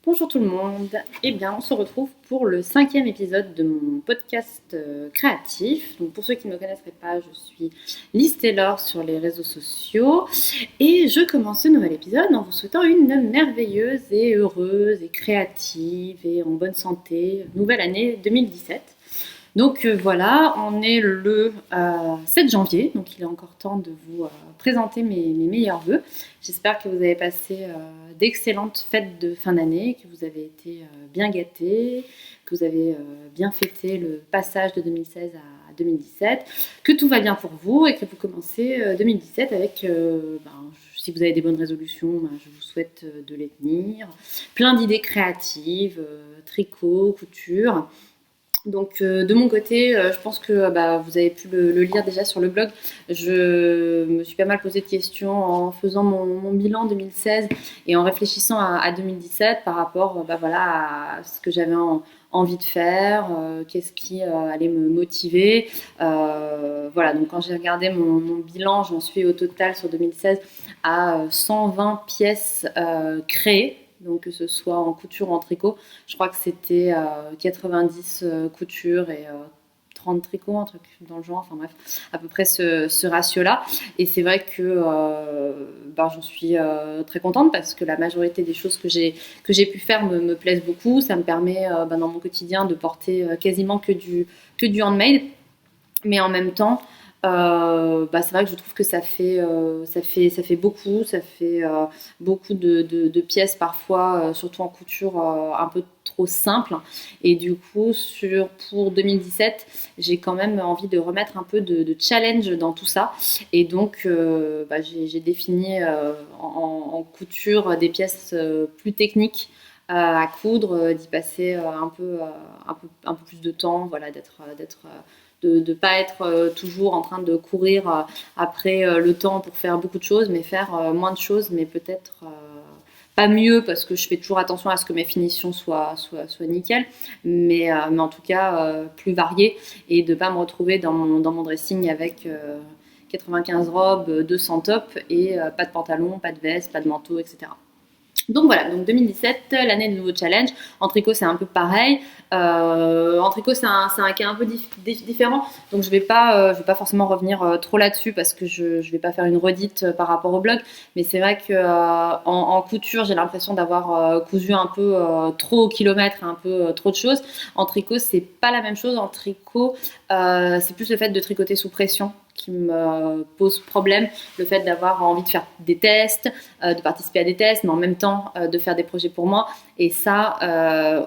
Bonjour tout le monde, eh bien on se retrouve pour le 5e épisode de mon podcast créatif. Donc pour ceux qui ne me connaisseraient pas, je suis Liz Taylor sur les réseaux sociaux et je commence ce nouvel épisode en vous souhaitant une merveilleuse et heureuse et créative et en bonne santé nouvelle année 2017. Donc voilà, on est le 7 janvier, donc il est encore temps de vous présenter mes meilleurs vœux. J'espère que vous avez passé d'excellentes fêtes de fin d'année, que vous avez été bien gâtés, que vous avez bien fêté le passage de 2016 à 2017, que tout va bien pour vous et que vous commencez 2017 avec, si vous avez des bonnes résolutions, je vous souhaite de les tenir, plein d'idées créatives, tricot, couture. Donc de mon côté, je pense que vous avez pu le lire déjà sur le blog. Je me suis pas mal posé de questions en faisant mon bilan 2016 et en réfléchissant à 2017 par rapport à ce que j'avais envie de faire, qu'est-ce qui allait me motiver. Voilà, donc quand j'ai regardé mon bilan, j'en suis au total sur 2016 à 120 pièces créées. Donc que ce soit en couture ou en tricot. Je crois que c'était 90 coutures et 30 tricots, un truc dans le genre, enfin bref, à peu près ce ratio-là. Et c'est vrai que j'en suis très contente parce que la majorité des choses que j'ai pu faire me plaisent beaucoup. Ça me permet dans mon quotidien de porter quasiment que du handmade. Mais en même temps, c'est vrai que je trouve que ça fait beaucoup de pièces parfois, surtout en couture, un peu trop simples. Et du coup, pour 2017, j'ai quand même envie de remettre un peu de challenge dans tout ça. Et donc, j'ai défini en couture des pièces plus techniques à coudre, d'y passer un peu plus de temps, voilà, de ne pas être toujours en train de courir après le temps pour faire beaucoup de choses, mais faire moins de choses, mais peut-être pas mieux parce que je fais toujours attention à ce que mes finitions soient nickel, mais en tout cas plus variées et de ne pas me retrouver dans mon dressing avec 95 robes, 200 tops et pas de pantalon, pas de veste, pas de manteau, etc. Donc voilà, donc 2017, l'année de nouveaux challenges. En tricot, c'est un peu pareil. En tricot, c'est un cas un peu différent. Donc je vais pas forcément revenir trop là-dessus parce que je vais pas faire une redite par rapport au blog. Mais c'est vrai que en couture, j'ai l'impression d'avoir cousu un peu trop au kilomètre, un peu trop de choses. En tricot, c'est pas la même chose. En tricot, c'est plus le fait de tricoter sous pression qui me pose problème, le fait d'avoir envie de faire des tests, de participer à des tests, mais en même temps de faire des projets pour moi. Et ça,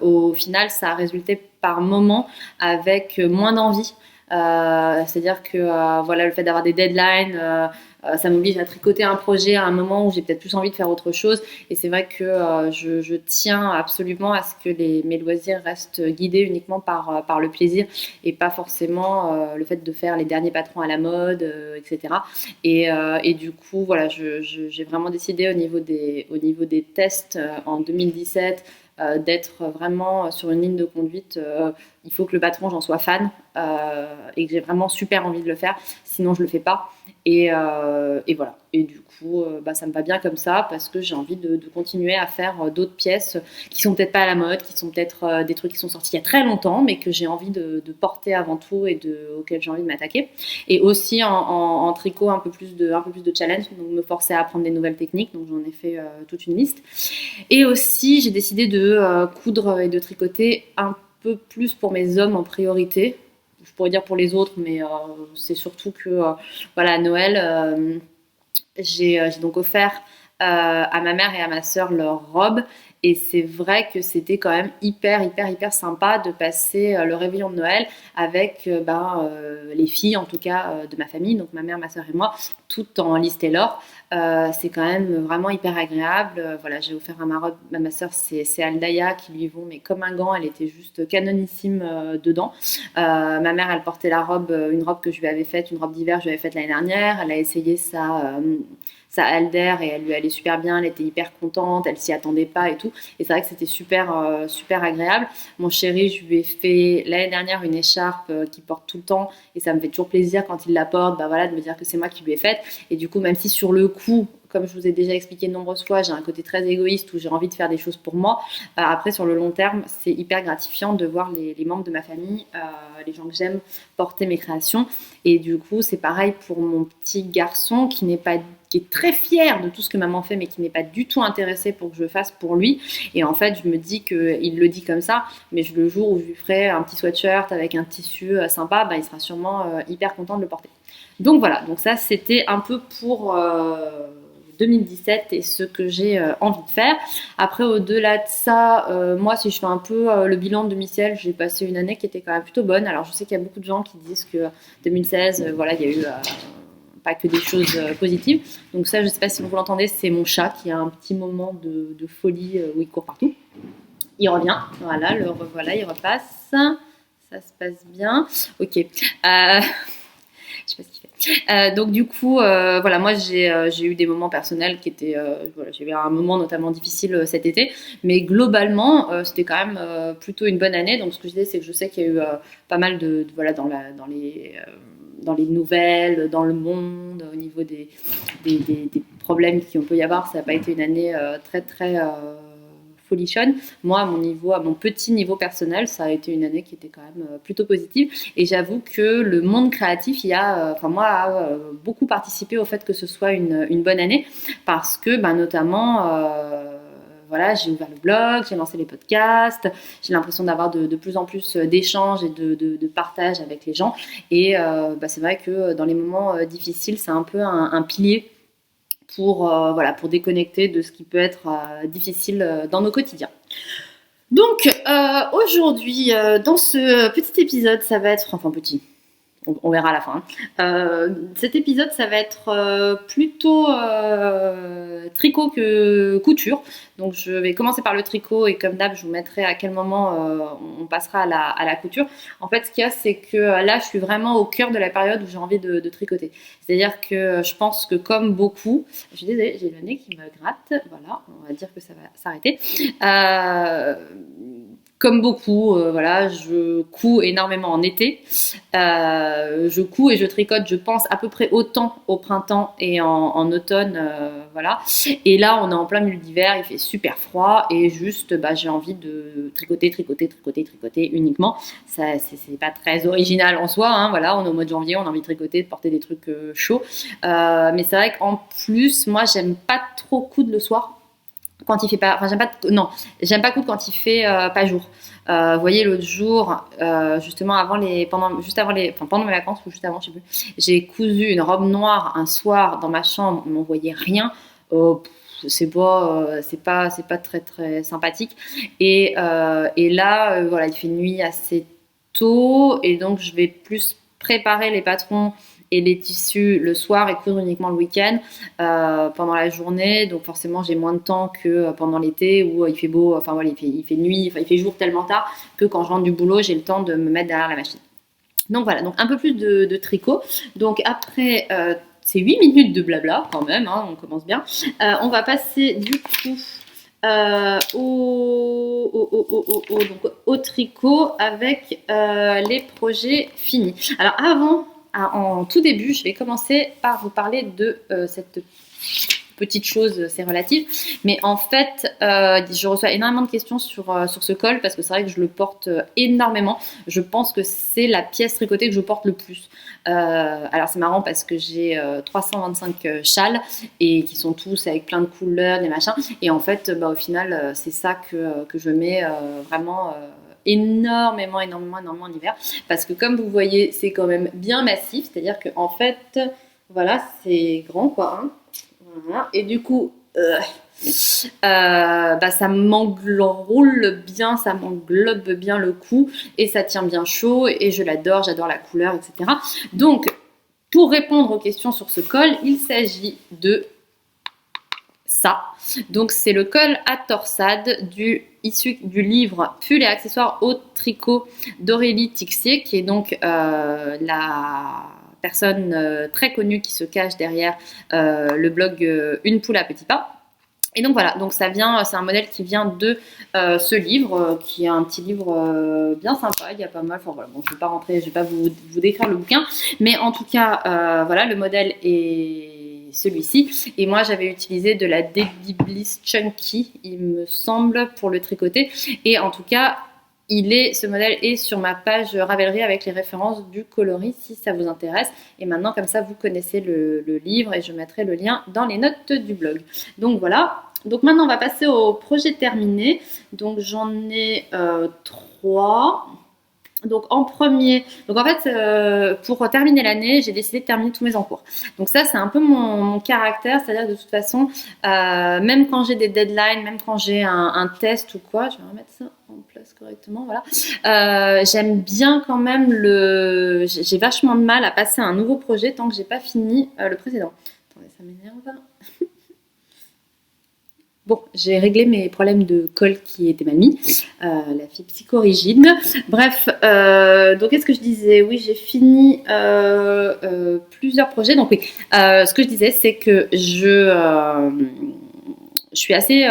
au final, ça a résulté par moments avec moins d'envie. C'est-à-dire que voilà, le fait d'avoir des deadlines, ça m'oblige à tricoter un projet à un moment où j'ai peut-être plus envie de faire autre chose. Et c'est vrai que je tiens absolument à ce que mes loisirs restent guidés uniquement par le plaisir et pas forcément le fait de faire les derniers patrons à la mode, etc. Et du coup, voilà, j'ai vraiment décidé au niveau des tests en 2017 d'être vraiment sur une ligne de conduite. Il faut que le patron, j'en sois fan et que j'ai vraiment super envie de le faire. Sinon, je le fais pas. Et voilà. Et du coup, ça me va bien comme ça parce que j'ai envie de continuer à faire d'autres pièces qui sont peut-être pas à la mode, qui sont peut-être des trucs qui sont sortis il y a très longtemps, mais que j'ai envie de porter avant tout et auxquels j'ai envie de m'attaquer. Et aussi en tricot, un peu plus de challenge, donc me forcer à apprendre des nouvelles techniques. Donc j'en ai fait toute une liste. Et aussi, j'ai décidé de coudre et de tricoter un peu plus pour mes hommes en priorité. Je pourrais dire pour les autres, mais c'est surtout que, voilà, à Noël, j'ai donc offert à ma mère et à ma sœur leurs robes. Et c'est vrai que c'était quand même hyper sympa de passer le réveillon de Noël avec les filles, en tout cas, de ma famille, donc ma mère, ma sœur et moi, toutes en Liz Taylor. C'est quand même vraiment hyper agréable. Voilà, j'ai offert à ma sœur, c'est Aldaya qui lui vont, mais comme un gant, elle était juste canonissime dedans. Ma mère, elle portait une robe que je lui avais faite, une robe d'hiver que je lui avais faite l'année dernière. Elle a essayé sa Alder et elle lui allait super bien, elle était hyper contente, elle s'y attendait pas et tout. Et c'est vrai que c'était super agréable. Mon chéri, je lui ai fait l'année dernière une écharpe qu'il porte tout le temps et ça me fait toujours plaisir quand il la porte, de me dire que c'est moi qui lui ai faite. Et du coup, même si sur le coup, comme je vous ai déjà expliqué de nombreuses fois, j'ai un côté très égoïste où j'ai envie de faire des choses pour moi. Après, sur le long terme, c'est hyper gratifiant de voir les membres de ma famille, les gens que j'aime, porter mes créations. Et du coup, c'est pareil pour mon petit garçon qui est très fier de tout ce que maman fait, mais qui n'est pas du tout intéressé pour que je fasse pour lui. Et en fait, je me dis qu'il le dit comme ça, mais le jour où je lui ferai un petit sweatshirt avec un tissu sympa, il sera sûrement hyper content de le porter. Donc voilà, donc ça c'était un peu pour 2017 et ce que j'ai envie de faire. Après, au-delà de ça, moi, si je fais un peu le bilan de 2016, j'ai passé une année qui était quand même plutôt bonne. Alors, je sais qu'il y a beaucoup de gens qui disent que 2016, voilà, il y a eu pas que des choses positives. Donc ça, je ne sais pas si vous l'entendez, c'est mon chat qui a un petit moment de folie où il court partout. Il revient, voilà, voilà, il repasse. Ça se passe bien. Ok. Je sais pas ce qu'il fait. Donc du coup, voilà, moi j'ai eu des moments personnels qui étaient, voilà, j'ai eu un moment notamment difficile cet été, mais globalement c'était quand même plutôt une bonne année. Donc ce que je disais, c'est que je sais qu'il y a eu pas mal voilà dans les nouvelles, dans le monde, au niveau des problèmes qu'il peut y avoir, ça n'a pas été une année très folichonne. Moi, à mon petit niveau personnel, ça a été une année qui était quand même plutôt positive. Et j'avoue que le monde créatif, moi, a beaucoup participé au fait que ce soit une bonne année, parce que, notamment, voilà, j'ai ouvert le blog, j'ai lancé les podcasts, j'ai l'impression d'avoir de plus en plus d'échanges et de partage avec les gens. Et c'est vrai que dans les moments difficiles, c'est un peu un pilier pour déconnecter de ce qui peut être difficile dans nos quotidiens. Donc aujourd'hui, dans ce petit épisode, ça va être, enfin petit, on verra à la fin. Cet épisode, ça va être plutôt tricot que couture. Donc je vais commencer par le tricot et comme d'hab, je vous mettrai à quel moment on passera à la couture. En fait, ce qu'il y a, c'est que là, je suis vraiment au cœur de la période où j'ai envie de tricoter. C'est-à-dire que je pense que comme beaucoup, je suis désolée, j'ai le nez qui me gratte. Voilà, on va dire que ça va s'arrêter. Comme beaucoup, voilà, je couds énormément en été. Je couds et je tricote, je pense, à peu près autant au printemps et en automne, voilà. Et là, on est en plein milieu d'hiver, il fait super froid et juste, j'ai envie de tricoter uniquement. Ça, c'est pas très original en soi, hein, voilà. On est au mois de janvier, on a envie de tricoter, de porter des trucs chauds. Mais c'est vrai qu'en plus, moi, j'aime pas trop coudre le soir. Quand il fait pas, enfin j'aime pas coudre quand il fait pas jour. Vous voyez l'autre jour, justement pendant mes vacances ou juste avant, je sais plus, j'ai cousu une robe noire un soir dans ma chambre, on n'en voyait rien. C'est pas très très sympathique. Et là, voilà, il fait nuit assez tôt et donc je vais plus préparer les patrons et les tissus le soir et coudre uniquement le week-end pendant la journée. Donc forcément, j'ai moins de temps que pendant l'été où il fait beau, enfin voilà, il fait nuit, enfin il fait jour tellement tard que quand je rentre du boulot, j'ai le temps de me mettre derrière la machine. Donc voilà, donc un peu plus de tricot. Donc après ces 8 minutes de blabla quand même, hein, on commence bien. On va passer du coup au tricot avec les projets finis. Alors avant, en tout début, je vais commencer par vous parler de cette petite chose, c'est relatif, mais en fait, je reçois énormément de questions sur ce col parce que c'est vrai que je le porte énormément. Je pense que c'est la pièce tricotée que je porte le plus. Alors c'est marrant parce que j'ai 325 châles et qui sont tous avec plein de couleurs, des machins, et en fait, au final, c'est ça que je mets vraiment énormément en hiver parce que comme vous voyez, c'est quand même bien massif, c'est-à-dire que en fait, voilà, c'est grand quoi, hein. Voilà. Et du coup, ça m'enroule bien, ça m'englobe bien le cou et ça tient bien chaud et je l'adore, j'adore la couleur, etc. Donc, pour répondre aux questions sur ce col, il s'agit de ça. Donc, c'est le col à torsade issu du livre Pull et accessoires au tricot d'Aurélie Tixier, qui est donc la personne très connue qui se cache derrière le blog Une poule à petits pas. Et donc voilà, donc c'est un modèle qui vient de ce livre, qui est un petit livre bien sympa, il y a pas mal, enfin voilà, bon, je vais pas vous décrire le bouquin, mais en tout cas, voilà, le modèle est celui-ci. Et moi, j'avais utilisé de la Debbie Bliss Chunky, il me semble, pour le tricoter. Et en tout cas, ce modèle est sur ma page Ravelry avec les références du coloris si ça vous intéresse. Et maintenant, comme ça, vous connaissez le livre et je mettrai le lien dans les notes du blog. Donc voilà. Donc maintenant, on va passer au projet terminé. Donc j'en ai 3. Donc en premier, donc en fait pour terminer l'année, j'ai décidé de terminer tous mes encours. Donc ça c'est un peu mon caractère, c'est-à-dire de toute façon, même quand j'ai des deadlines, même quand j'ai un test ou quoi, je vais remettre ça en place correctement, voilà. J'aime bien quand même j'ai vachement de mal à passer à un nouveau projet tant que j'ai pas fini le précédent. Attendez, ça m'énerve. Bon, j'ai réglé mes problèmes de colle qui étaient mal mis, la fille psychorigide. Bref, donc qu'est-ce que je disais? Oui, j'ai fini plusieurs projets. Donc oui, ce que je disais, c'est que je suis assez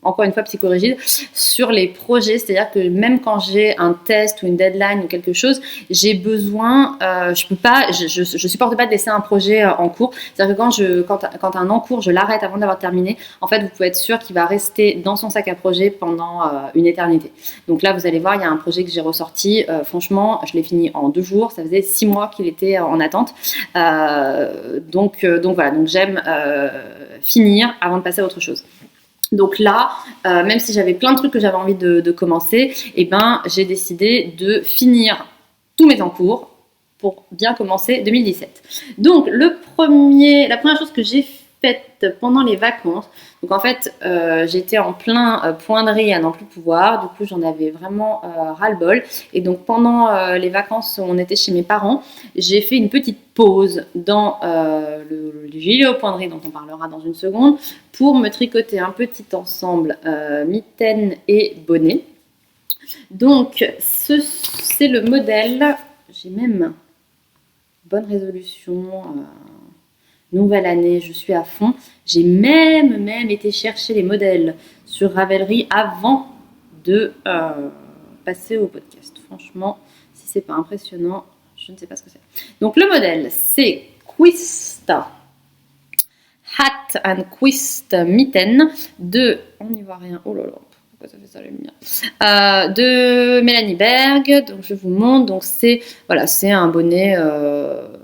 encore une fois psychorigide sur les projets, c'est-à-dire que même quand j'ai un test ou une deadline ou quelque chose, j'ai besoin, je supporte pas de laisser un projet en cours. C'est-à-dire que quand un en cours, je l'arrête avant d'avoir terminé, en fait, vous pouvez être sûr qu'il va rester dans son sac à projet pendant une éternité. Donc là, vous allez voir, il y a un projet que j'ai ressorti. Franchement, je l'ai fini en 2 jours. Ça faisait 6 mois qu'il était en attente. Donc voilà. Donc j'aime finir avant de passer à autre chose. Donc là, même si j'avais plein de trucs que j'avais envie de commencer, j'ai décidé de finir tous mes encours pour bien commencer 2017. Donc la première chose que j'ai faite pendant les vacances, donc en fait j'étais en plein point de riz à n'en plus pouvoir, du coup j'en avais vraiment ras-le-bol, et donc pendant les vacances où on était chez mes parents, j'ai fait une petite pause dans le gilet au point de riz dont on parlera dans une seconde, pour me tricoter un petit ensemble mitaine et bonnet. Donc c'est le modèle, j'ai même bonne résolution, nouvelle année, je suis à fond. J'ai même été chercher les modèles sur Ravelry avant de passer au podcast. Franchement, si c'est pas impressionnant, je ne sais pas ce que c'est. Donc le modèle, c'est Quista Hat and Quist Mitten on n'y voit rien, oh là là, pourquoi ça fait ça la lumière, de Mélanie Berg. Donc je vous montre, donc c'est un bonnet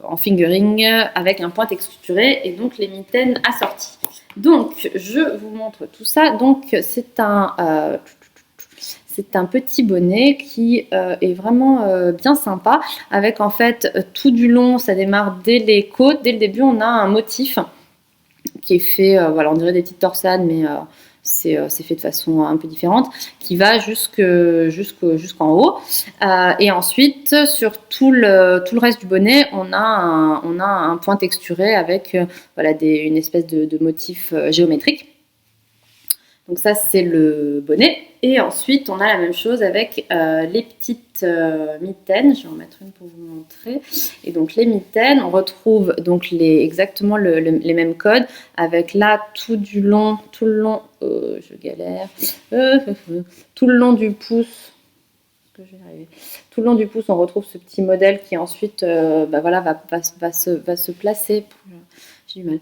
en fingering avec un point texturé et donc les mitaines assorties. Donc je vous montre tout ça. Donc c'est un petit bonnet qui est vraiment bien sympa, avec en fait tout du long, ça démarre dès les côtes. Dès le début, on a un motif qui est fait, on dirait des petites torsades, mais c'est fait de façon un peu différente, qui va jusqu'en haut. Et ensuite, sur tout le reste du bonnet, on a un point texturé avec une espèce de motif géométrique. Donc ça, c'est le bonnet. Et ensuite, on a la même chose avec les petites mitaines. Je vais en mettre une pour vous montrer. Et donc les mitaines, on retrouve donc exactement les mêmes codes, avec là tout le long, je galère, tout le long du pouce. Tout le long du pouce, on retrouve ce petit modèle qui ensuite va se placer. J'ai du mal.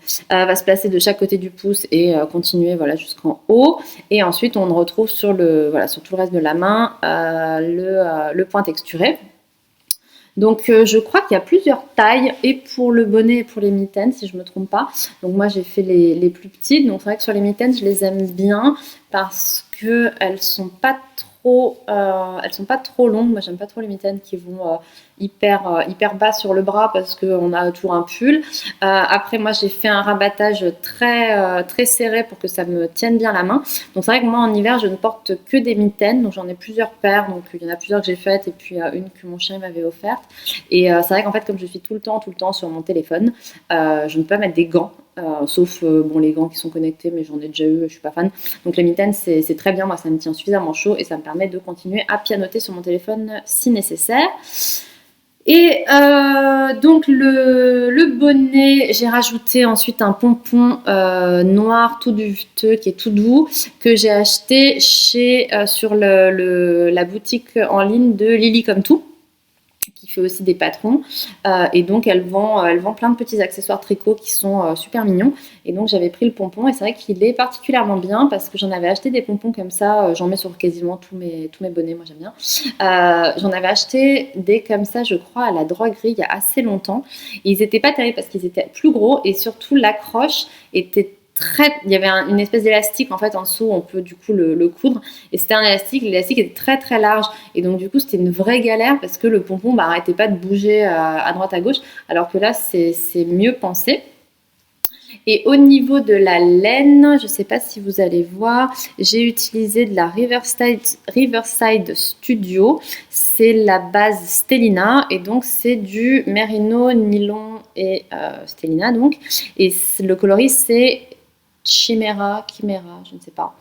Va se placer de chaque côté du pouce et continuer jusqu'en haut. Et ensuite, on retrouve sur tout le reste de la main le point texturé. Donc, je crois qu'il y a plusieurs tailles, et pour le bonnet et pour les mitaines, si je ne me trompe pas. Donc, moi, j'ai fait les plus petites. Donc, c'est vrai que sur les mitaines, je les aime bien parce qu'elles ne sont pas trop longues. Moi, j'aime pas trop les mitaines qui vont hyper bas sur le bras parce qu'on a toujours un pull. Après, moi, j'ai fait un rabattage très serré pour que ça me tienne bien la main. Donc, c'est vrai que moi, en hiver, je ne porte que des mitaines. Donc, j'en ai plusieurs paires. Donc, il y en a plusieurs que j'ai faites et puis une que mon chien m'avait offerte. Et c'est vrai qu'en fait, comme je suis tout le temps sur mon téléphone, je ne peux pas mettre des gants. Sauf les gants qui sont connectés, mais j'en ai déjà eu, je suis pas fan. Donc les mitaines, c'est très bien, moi ça me tient suffisamment chaud et ça me permet de continuer à pianoter sur mon téléphone si nécessaire. Et donc le bonnet, j'ai rajouté ensuite un pompon noir tout duveteux qui est tout doux, que j'ai acheté sur la boutique en ligne de Lily Comme Tout. qui fait aussi des patrons. Et donc, elle vend plein de petits accessoires tricot qui sont super mignons. Et donc, j'avais pris le pompon et c'est vrai qu'il est particulièrement bien parce que j'en avais acheté des pompons comme ça. J'en mets sur quasiment tous mes bonnets, moi j'aime bien. J'en avais acheté des comme ça, je crois, à la droguerie il y a assez longtemps. Et ils n'étaient pas terribles parce qu'ils étaient plus gros et surtout l'accroche était il y avait une espèce d'élastique en fait en dessous, on peut du coup le coudre et c'était un élastique, l'élastique était très très large et donc du coup c'était une vraie galère parce que le pompon arrêtait pas de bouger à droite à gauche alors que là c'est mieux pensé. Et au niveau de la laine, je ne sais pas si vous allez voir, j'ai utilisé de la Riverside Studio. C'est la base Stellina et donc c'est du mérino, nylon et Stellina donc. Et le coloris c'est Chimera, je ne sais pas.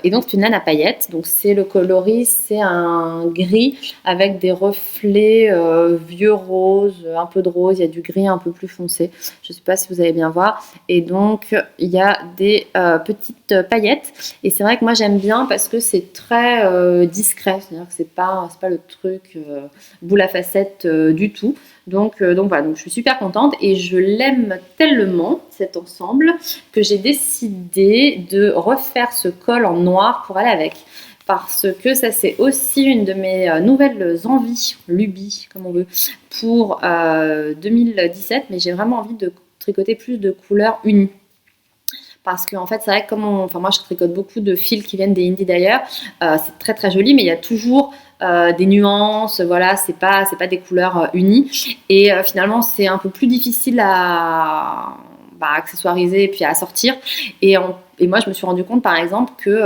Et donc c'est une laine à paillettes. Donc c'est le coloris, c'est un gris avec des reflets vieux rose, un peu de rose. Il y a du gris un peu plus foncé. Je ne sais pas si vous allez bien voir. Et donc il y a des petites paillettes. Et c'est vrai que moi j'aime bien parce que c'est très discret. C'est-à-dire que c'est pas le truc boule à facettes du tout. Donc voilà, donc je suis super contente et je l'aime tellement cet ensemble que j'ai décidé de refaire ce col en noir pour aller avec. Parce que ça c'est aussi une de mes nouvelles envies, lubies comme on veut, pour 2017. Mais j'ai vraiment envie de tricoter plus de couleurs unies. Parce qu'en fait, c'est vrai que moi je tricote beaucoup de fils qui viennent des indies d'ailleurs. C'est très très joli, mais il y a toujours des nuances. Voilà, c'est pas des couleurs unies. Et finalement, c'est un peu plus difficile à accessoiriser et puis à sortir. Et moi, je me suis rendu compte, par exemple, que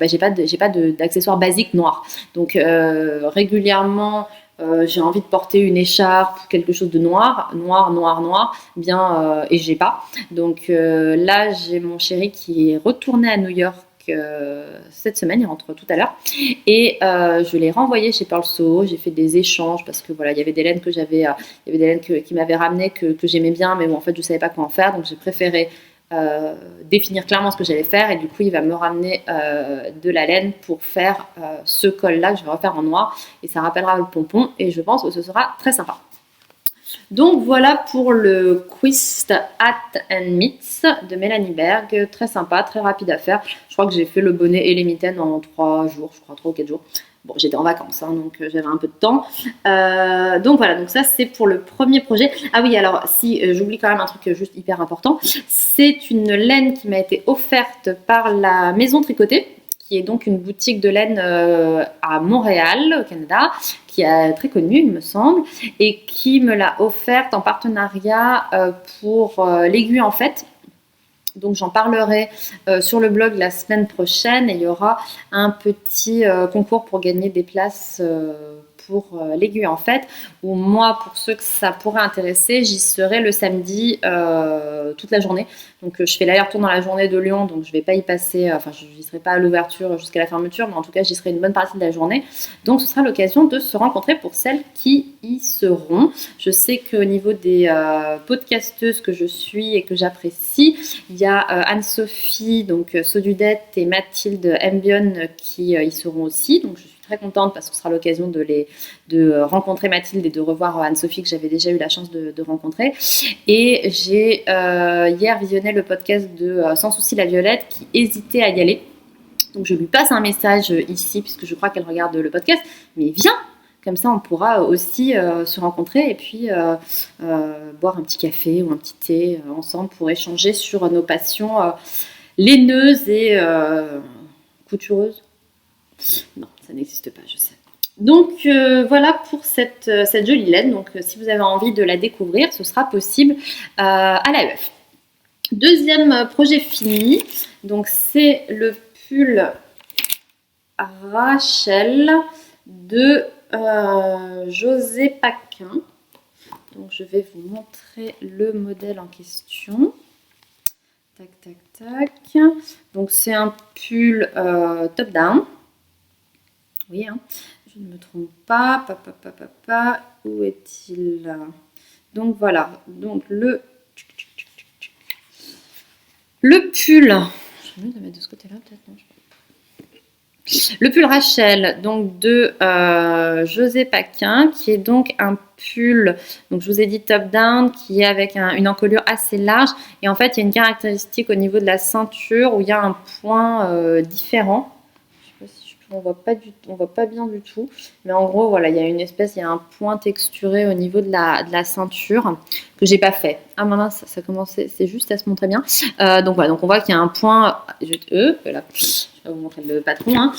j'ai pas d'accessoires basiques noirs. Donc régulièrement. J'ai envie de porter une écharpe, quelque chose de noir, bien, et j'ai pas. Donc là, j'ai mon chéri qui est retourné à New York cette semaine, il rentre tout à l'heure, et je l'ai renvoyé chez Pearl Soho. J'ai fait des échanges parce que voilà, il y avait des laines que j'avais, il y avait des laines qui m'avaient ramené que j'aimais bien, mais bon, en fait, je savais pas quoi en faire, donc j'ai préféré définir clairement ce que j'allais faire et du coup il va me ramener de la laine pour faire ce col là que je vais refaire en noir et ça rappellera le pompon et je pense que ce sera très sympa. Donc voilà pour le Quist Hat and Mitts de Mélanie Berg, très sympa, très rapide à faire. Je crois que j'ai fait le bonnet et les mitaines en 3 jours, je crois 3 ou 4 jours. Bon, j'étais en vacances, hein, donc j'avais un peu de temps. Donc voilà, donc ça c'est pour le premier projet. Ah oui, alors si j'oublie quand même un truc juste hyper important, c'est une laine qui m'a été offerte par la Maison Tricotée, qui est donc une boutique de laine à Montréal, au Canada, qui est très connue, il me semble, et qui me l'a offerte en partenariat pour l'aiguille en fait. Donc j'en parlerai sur le blog la semaine prochaine et il y aura un petit concours pour gagner des places pour l'aiguille en fait, où moi, pour ceux que ça pourrait intéresser, j'y serai le samedi toute la journée. Donc je fais l'aller-retour dans la journée de Lyon, donc je ne vais pas y passer, enfin je n'y serai pas à l'ouverture jusqu'à la fermeture, mais en tout cas j'y serai une bonne partie de la journée. Donc ce sera l'occasion de se rencontrer pour celles qui y seront. Je sais qu'au niveau des podcasteuses que je suis et que j'apprécie, il y a Anne-Sophie, donc Sodudette et Mathilde Mbion qui y seront aussi. Donc je suis très contente parce que ce sera l'occasion de rencontrer Mathilde et de revoir Anne-Sophie que j'avais déjà eu la chance de rencontrer. Et j'ai hier visionné le podcast de Sans souci la Violette qui hésitait à y aller. Donc je lui passe un message ici puisque je crois qu'elle regarde le podcast. Mais viens, comme ça on pourra aussi se rencontrer et puis boire un petit café ou un petit thé ensemble pour échanger sur nos passions laineuses et coutureuses. Non, ça n'existe pas, je sais. Donc voilà pour cette jolie laine. Donc si vous avez envie de la découvrir, ce sera possible à l'AEF. Deuxième projet fini. Donc c'est le pull Rachel de José Paquin. Donc je vais vous montrer le modèle en question. Tac, tac, tac. Donc c'est un pull top-down. Oui, hein, je ne me trompe pas. Où est-il là? Donc voilà. Donc le pull. Je vais le mettre de ce côté-là peut-être. Non, Le pull Rachel, donc de José Paquin, qui est donc un pull, donc je vous ai dit top down, qui est avec une encolure assez large. Et en fait, il y a une caractéristique au niveau de la ceinture où il y a un point différent. Je sais pas si on voit pas bien du tout. Mais en gros, voilà, il y a un point texturé au niveau de la ceinture que j'ai pas fait. Ah maintenant, ça commençait, c'est juste à se montrer bien. Donc voilà, donc on voit qu'il y a un point. Voilà. Je vais vous montrer le patron. Hein.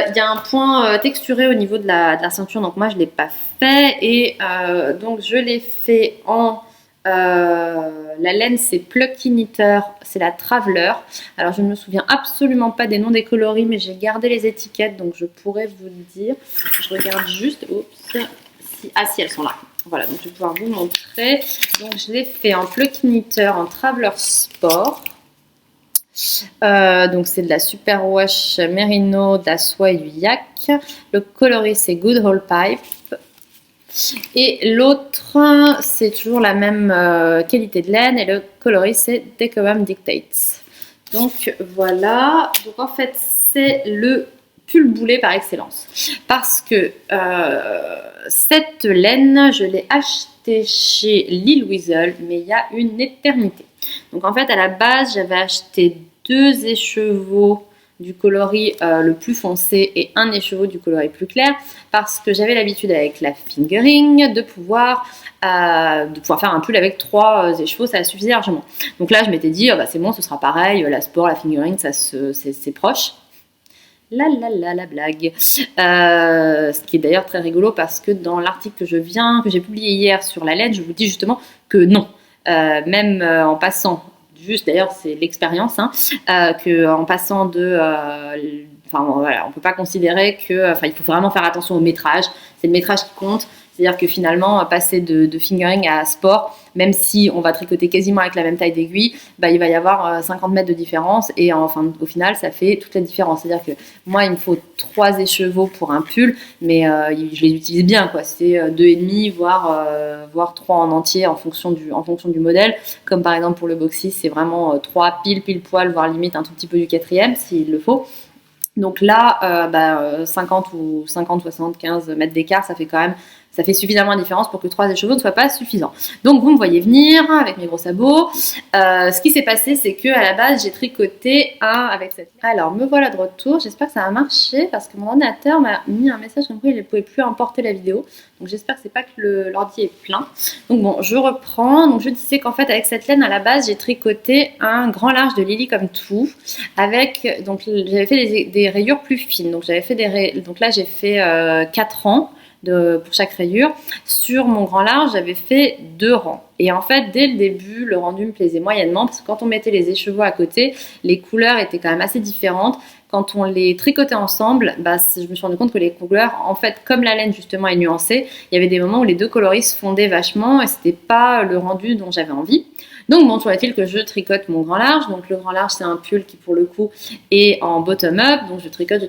Il y a un point texturé au niveau de la ceinture, donc moi je ne l'ai pas fait. Et donc je l'ai fait en. La laine c'est Plucky Knitter, c'est la Traveler. Alors je ne me souviens absolument pas des noms des coloris, mais j'ai gardé les étiquettes, donc je pourrais vous le dire. Je regarde juste. Oups. Si elles sont là. Voilà, donc je vais pouvoir vous montrer. Donc je l'ai fait en Plucky Knitter, en Traveler Sport. Donc c'est de la Superwash Merino, de la soie et du yak. Le coloris c'est Good Hole Pipe. Et l'autre, c'est toujours la même qualité de laine et le coloris c'est Decorum Dictates. Donc voilà, donc en fait c'est le pull boulet par excellence. Parce que cette laine, je l'ai achetée chez Lil Weasel, mais il y a une éternité. Donc en fait à la base j'avais acheté 2 écheveaux du coloris le plus foncé et un écheveau du coloris plus clair parce que j'avais l'habitude avec la fingering de pouvoir faire un pull avec 3 écheveaux, ça suffisait largement. Donc là je m'étais dit c'est bon, ce sera pareil, la sport, la fingering, c'est proche. La blague. Ce qui est d'ailleurs très rigolo parce que dans l'article que j'ai publié hier sur la laine, je vous dis justement que non. Même en passant, juste d'ailleurs c'est l'expérience, qu'en passant de... voilà, on ne peut pas considérer que... il faut vraiment faire attention au métrage. C'est le métrage qui compte. C'est-à-dire que finalement, passer de fingering à sport, même si on va tricoter quasiment avec la même taille d'aiguille, il va y avoir 50 mètres de différence et au final, ça fait toute la différence. C'est-à-dire que moi, il me faut 3 écheveaux pour un pull, mais je les utilise bien, quoi. C'est 2,5, voire 3 en entier en fonction du modèle. Comme par exemple pour le boxy, c'est vraiment 3 pile poil, voire limite un tout petit peu du 4e s'il le faut. Donc là, 50 ou 50, 75 mètres d'écart, ça fait suffisamment de différence pour que 3 écheveaux ne soient pas suffisants. Donc vous me voyez venir avec mes gros sabots. Ce qui s'est passé, c'est que à la base, j'ai tricoté avec cette. Alors me voilà de retour. J'espère que ça a marché parce que mon ordinateur m'a mis un message comme quoi il ne pouvait plus importer la vidéo. Donc j'espère que c'est pas que l'ordi est plein. Donc bon, je reprends. Donc je disais qu'en fait avec cette laine à la base, j'ai tricoté un grand large de Lily comme tout avec donc j'avais fait des rayures plus fines. Donc donc là j'ai fait 4 rangs. Pour chaque rayure. Sur mon grand large, j'avais fait 2 rangs. Et en fait, dès le début, le rendu me plaisait moyennement parce que quand on mettait les écheveaux à côté, les couleurs étaient quand même assez différentes. Quand on les tricotait ensemble, je me suis rendu compte que les couleurs, en fait, comme la laine justement est nuancée, il y avait des moments où les 2 coloris se fondaient vachement et c'était pas le rendu dont j'avais envie. Donc bon, toujours est-il que je tricote mon grand large. Donc le grand large, c'est un pull qui pour le coup est en bottom-up. Donc je tricote,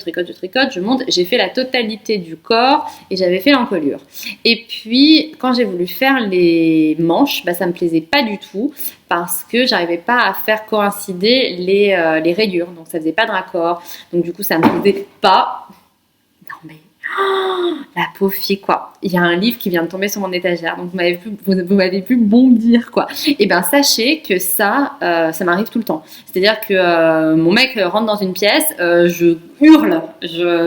je monte. J'ai fait la totalité du corps et j'avais fait l'encolure. Et puis quand j'ai voulu faire les manches, ça me plaisait pas du tout parce que j'arrivais pas à faire coïncider les rayures. Donc ça faisait pas de raccord. Donc du coup ça me plaisait pas. Non mais... Oh, la pauvre fille quoi. Il y a un livre qui vient de tomber sur mon étagère, donc vous m'avez pu bondir quoi. Et bien sachez que ça m'arrive tout le temps. C'est-à-dire que mon mec rentre dans une pièce, je hurle,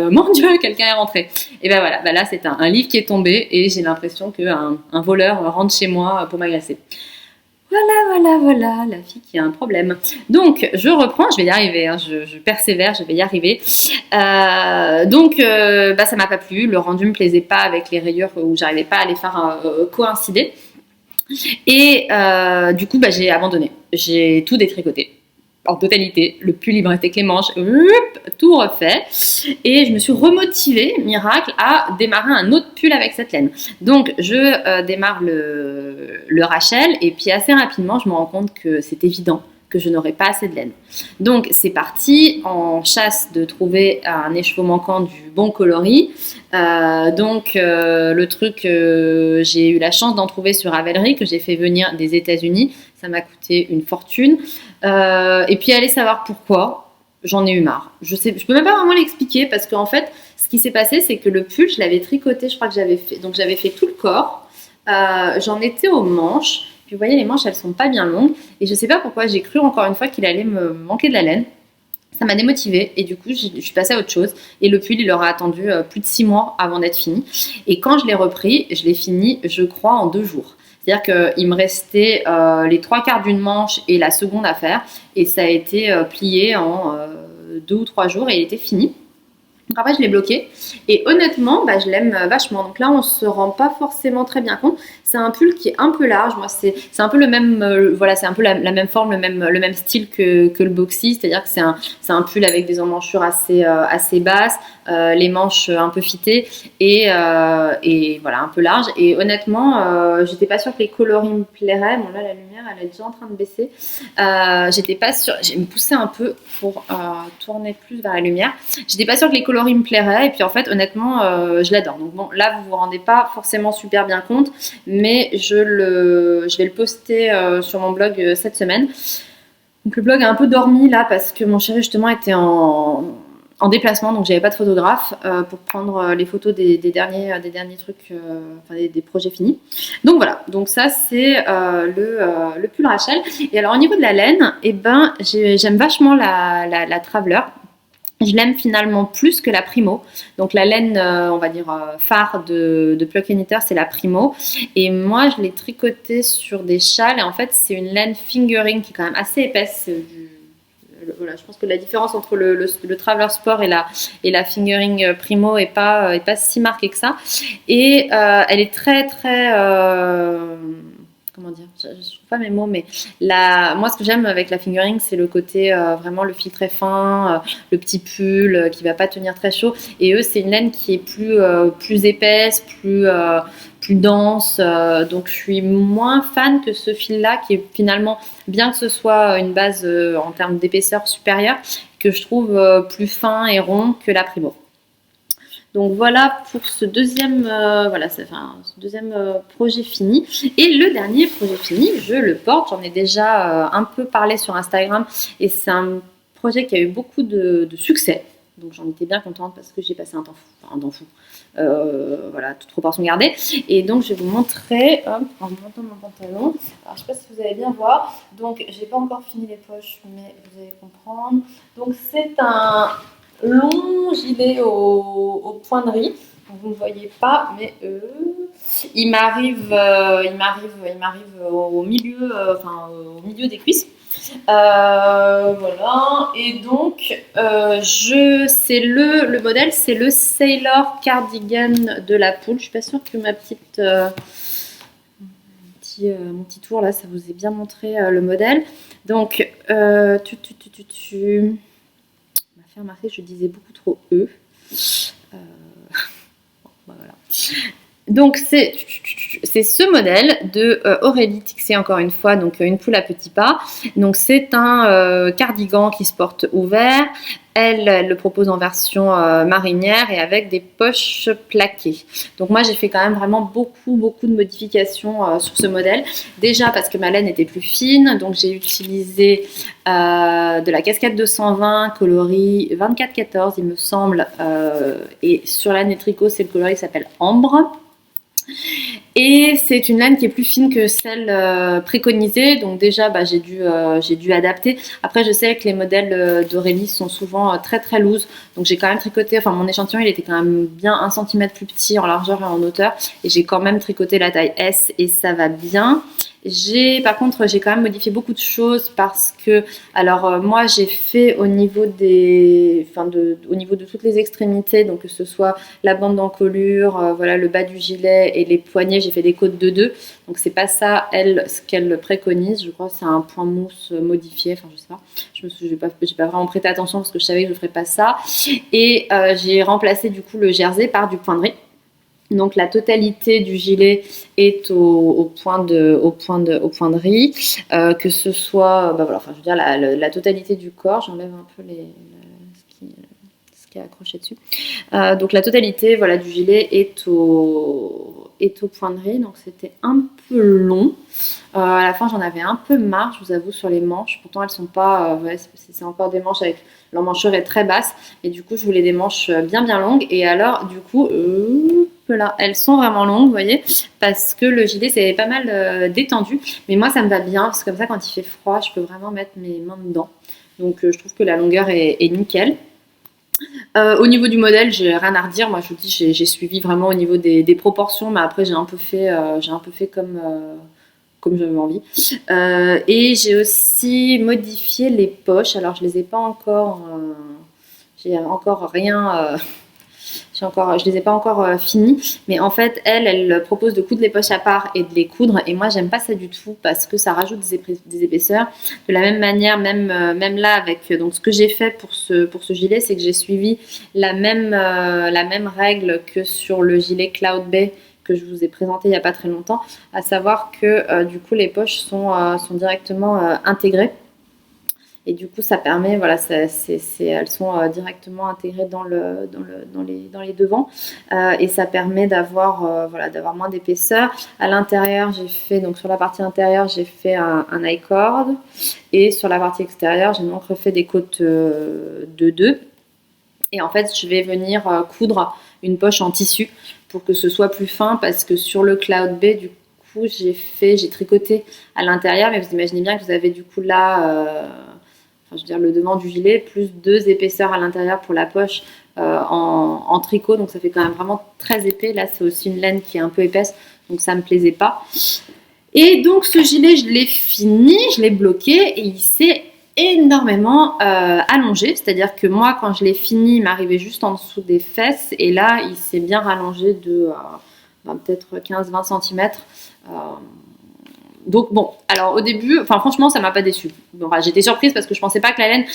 mon Dieu, quelqu'un est rentré. Et ben voilà, là c'est un livre qui est tombé et j'ai l'impression qu'un voleur rentre chez moi pour m'agresser. Voilà, la fille qui a un problème. Donc, je reprends, je vais y arriver, je persévère, je vais y arriver. Donc, ça m'a pas plu, le rendu me plaisait pas avec les rayures où j'arrivais pas à les faire coïncider. Et du coup, j'ai abandonné. J'ai tout détricoté. En totalité, le pull il me restait que les manches, tout refait et je me suis remotivée, miracle, à démarrer un autre pull avec cette laine. Donc je démarre le Rachel et puis assez rapidement je me rends compte que c'est évident que je n'aurai pas assez de laine. Donc c'est parti en chasse de trouver un écheveau manquant du bon coloris. Le truc, j'ai eu la chance d'en trouver sur Ravelry que j'ai fait venir des États-Unis. Ça m'a coûté une fortune. Et puis allez savoir pourquoi. j'en ai eu marre. Je peux même pas vraiment l'expliquer parce qu'en fait, ce qui s'est passé, c'est que le pull, je l'avais tricoté, je crois que j'avais fait tout le corps. J'en étais aux manches. Puis vous voyez, les manches, elles sont pas bien longues. Et je sais pas pourquoi, j'ai cru encore une fois qu'il allait me manquer de la laine. Ça m'a démotivée et du coup, je suis passée à autre chose. Et le pull, il aura attendu plus de 6 mois avant d'être fini. Et quand je l'ai repris, je l'ai fini, je crois, en 2 jours. C'est-à-dire qu'il me restait les 3/4 d'une manche et la seconde à faire. Et ça a été plié en 2 ou 3 jours et il était fini. Donc après, je l'ai bloqué. Et honnêtement, je l'aime vachement. Donc là, on se rend pas forcément très bien compte. C'est un pull qui est un peu large. Moi, c'est un peu le même, voilà, c'est un peu la même forme, le même style que le boxy. C'est-à-dire que c'est un pull avec des emmanchures assez basses, les manches un peu fitées et voilà, un peu large. Et honnêtement, j'étais pas sûre que les coloris me plairaient. Bon, là, la lumière, elle est déjà en train de baisser. J'étais pas sûre. J'ai me poussé un peu pour tourner plus vers la lumière. J'étais pas sûre que les coloris me plairaient. Et puis en fait, honnêtement, je l'adore. Donc bon, là, vous vous rendez pas forcément super bien compte, mais je vais le poster sur mon blog cette semaine. Donc le blog a un peu dormi là parce que mon chéri justement était en déplacement, donc j'avais pas de photographe pour prendre les photos des derniers trucs, enfin des projets finis. Donc voilà, donc ça c'est le pull Rachel. Et alors au niveau de la laine, j'aime vachement la Traveler. Je l'aime finalement plus que la Primo. Donc la laine, on va dire, phare de Pluck & Knitter, c'est la Primo. Et moi, je l'ai tricotée sur des châles. Et en fait, c'est une laine fingering qui est quand même assez épaisse. Voilà, je pense que la différence entre le Traveler Sport et la fingering Primo est pas si marquée que ça. Et elle est très, très... comment dire, je trouve pas mes mots, mais moi ce que j'aime avec la fingering, c'est le côté vraiment le fil très fin, le petit pull qui va pas tenir très chaud. Et eux, c'est une laine qui est plus épaisse, plus dense. Donc je suis moins fan que ce fil-là, qui est finalement, bien que ce soit une base en termes d'épaisseur supérieure, que je trouve plus fin et rond que la Primo. Donc voilà pour ce deuxième, ce deuxième projet fini. Et le dernier projet fini, je le porte. J'en ai déjà un peu parlé sur Instagram et c'est un projet qui a eu beaucoup de succès. Donc j'en étais bien contente parce que j'ai passé un temps fou. Voilà, toute proportion gardée. Et donc je vais vous montrer, hop, en montant mon pantalon. Alors je sais pas si vous allez bien voir. Donc j'ai pas encore fini les poches, mais vous allez comprendre. Donc c'est un long gilet au point de riz. Vous ne voyez pas, mais il m'arrive au milieu, au milieu des cuisses. Voilà. Et donc, c'est le modèle, c'est le Sailor Cardigan de la Poule. Je suis pas sûre que mon petit tour là, ça vous ait bien montré le modèle. Donc, fait remarquer que je disais beaucoup trop E. Voilà. Donc c'est ce modèle de Aurélie Tixé, encore une fois, donc une poule à petits pas. Donc c'est un cardigan qui se porte ouvert. Elle le propose en version marinière et avec des poches plaquées. Donc moi j'ai fait quand même vraiment beaucoup de modifications sur ce modèle. Déjà parce que ma laine était plus fine, donc j'ai utilisé de la cascade 220 coloris 24-14 il me semble, et sur la tricot c'est le coloris qui s'appelle Ambre. Et c'est une laine qui est plus fine que celle préconisée, donc déjà j'ai dû adapter. Après je sais que les modèles d'Aurélie sont souvent très loose, donc j'ai quand même tricoté, enfin mon échantillon il était quand même bien 1 cm plus petit en largeur et en hauteur, et j'ai quand même tricoté la taille S et ça va bien. Par contre, j'ai quand même modifié beaucoup de choses parce que, alors moi j'ai fait au niveau au niveau de toutes les extrémités, donc que ce soit la bande d'encolure, voilà, le bas du gilet et les poignets, j'ai fait des côtes de 2. Donc c'est pas ça, ce qu'elle préconise. Je crois que c'est un point mousse modifié, enfin je sais pas. J'ai pas vraiment prêté attention parce que je savais que je ferais pas ça. Et j'ai remplacé du coup le jersey par du point de riz. Donc la totalité du gilet est au point de riz, que ce soit, je veux dire la totalité du corps. J'enlève un peu ce qui est accroché dessus. Donc la totalité, voilà, du gilet est étau-pointerie, donc c'était un peu long. À la fin, j'en avais un peu marre, je vous avoue, sur les manches. Pourtant, elles sont pas, c'est encore des manches avec l'emmanchure est très basse, et du coup, je voulais des manches bien longues. Et alors, du coup, là, elles sont vraiment longues, vous voyez, parce que le gilet c'est pas mal détendu. Mais moi, ça me va bien, parce que comme ça, quand il fait froid, je peux vraiment mettre mes mains dedans. Donc, je trouve que la longueur est nickel. Au niveau du modèle, j'ai rien à redire. Moi, je vous dis, j'ai suivi vraiment au niveau des proportions, mais après, j'ai un peu fait comme j'avais envie. Et j'ai aussi modifié les poches. Alors, je les ai pas encore, j'ai encore rien. Je les ai pas encore finis, mais en fait, elle propose de coudre les poches à part et de les coudre, et moi, j'aime pas ça du tout parce que ça rajoute des épaisseurs. De la même manière, même là, avec donc ce que j'ai fait pour ce gilet, c'est que j'ai suivi la même règle que sur le gilet Cloud Bay que je vous ai présenté il y a pas très longtemps, à savoir que du coup, les poches sont directement intégrées. Et du coup, ça permet, voilà, elles sont directement intégrées dans les devants, et ça permet d'avoir moins d'épaisseur. À l'intérieur, donc sur la partie intérieure, j'ai fait un I-cord, et sur la partie extérieure, j'ai donc refait des côtes de 2. Et en fait, je vais venir coudre une poche en tissu pour que ce soit plus fin, parce que sur le Cloud Bay, du coup, j'ai tricoté à l'intérieur, mais vous imaginez bien que vous avez du coup là... je veux dire le devant du gilet, plus 2 épaisseurs à l'intérieur pour la poche en tricot, donc ça fait quand même vraiment très épais. Là, c'est aussi une laine qui est un peu épaisse, donc ça me plaisait pas. Et donc ce gilet, je l'ai fini, je l'ai bloqué, et il s'est énormément allongé, c'est-à-dire que moi, quand je l'ai fini, il m'arrivait juste en dessous des fesses, et là, il s'est bien rallongé de peut-être 15-20 cm. Donc bon, alors au début, franchement, ça m'a pas déçue. Bon, j'étais surprise parce que je pensais pas que la laine,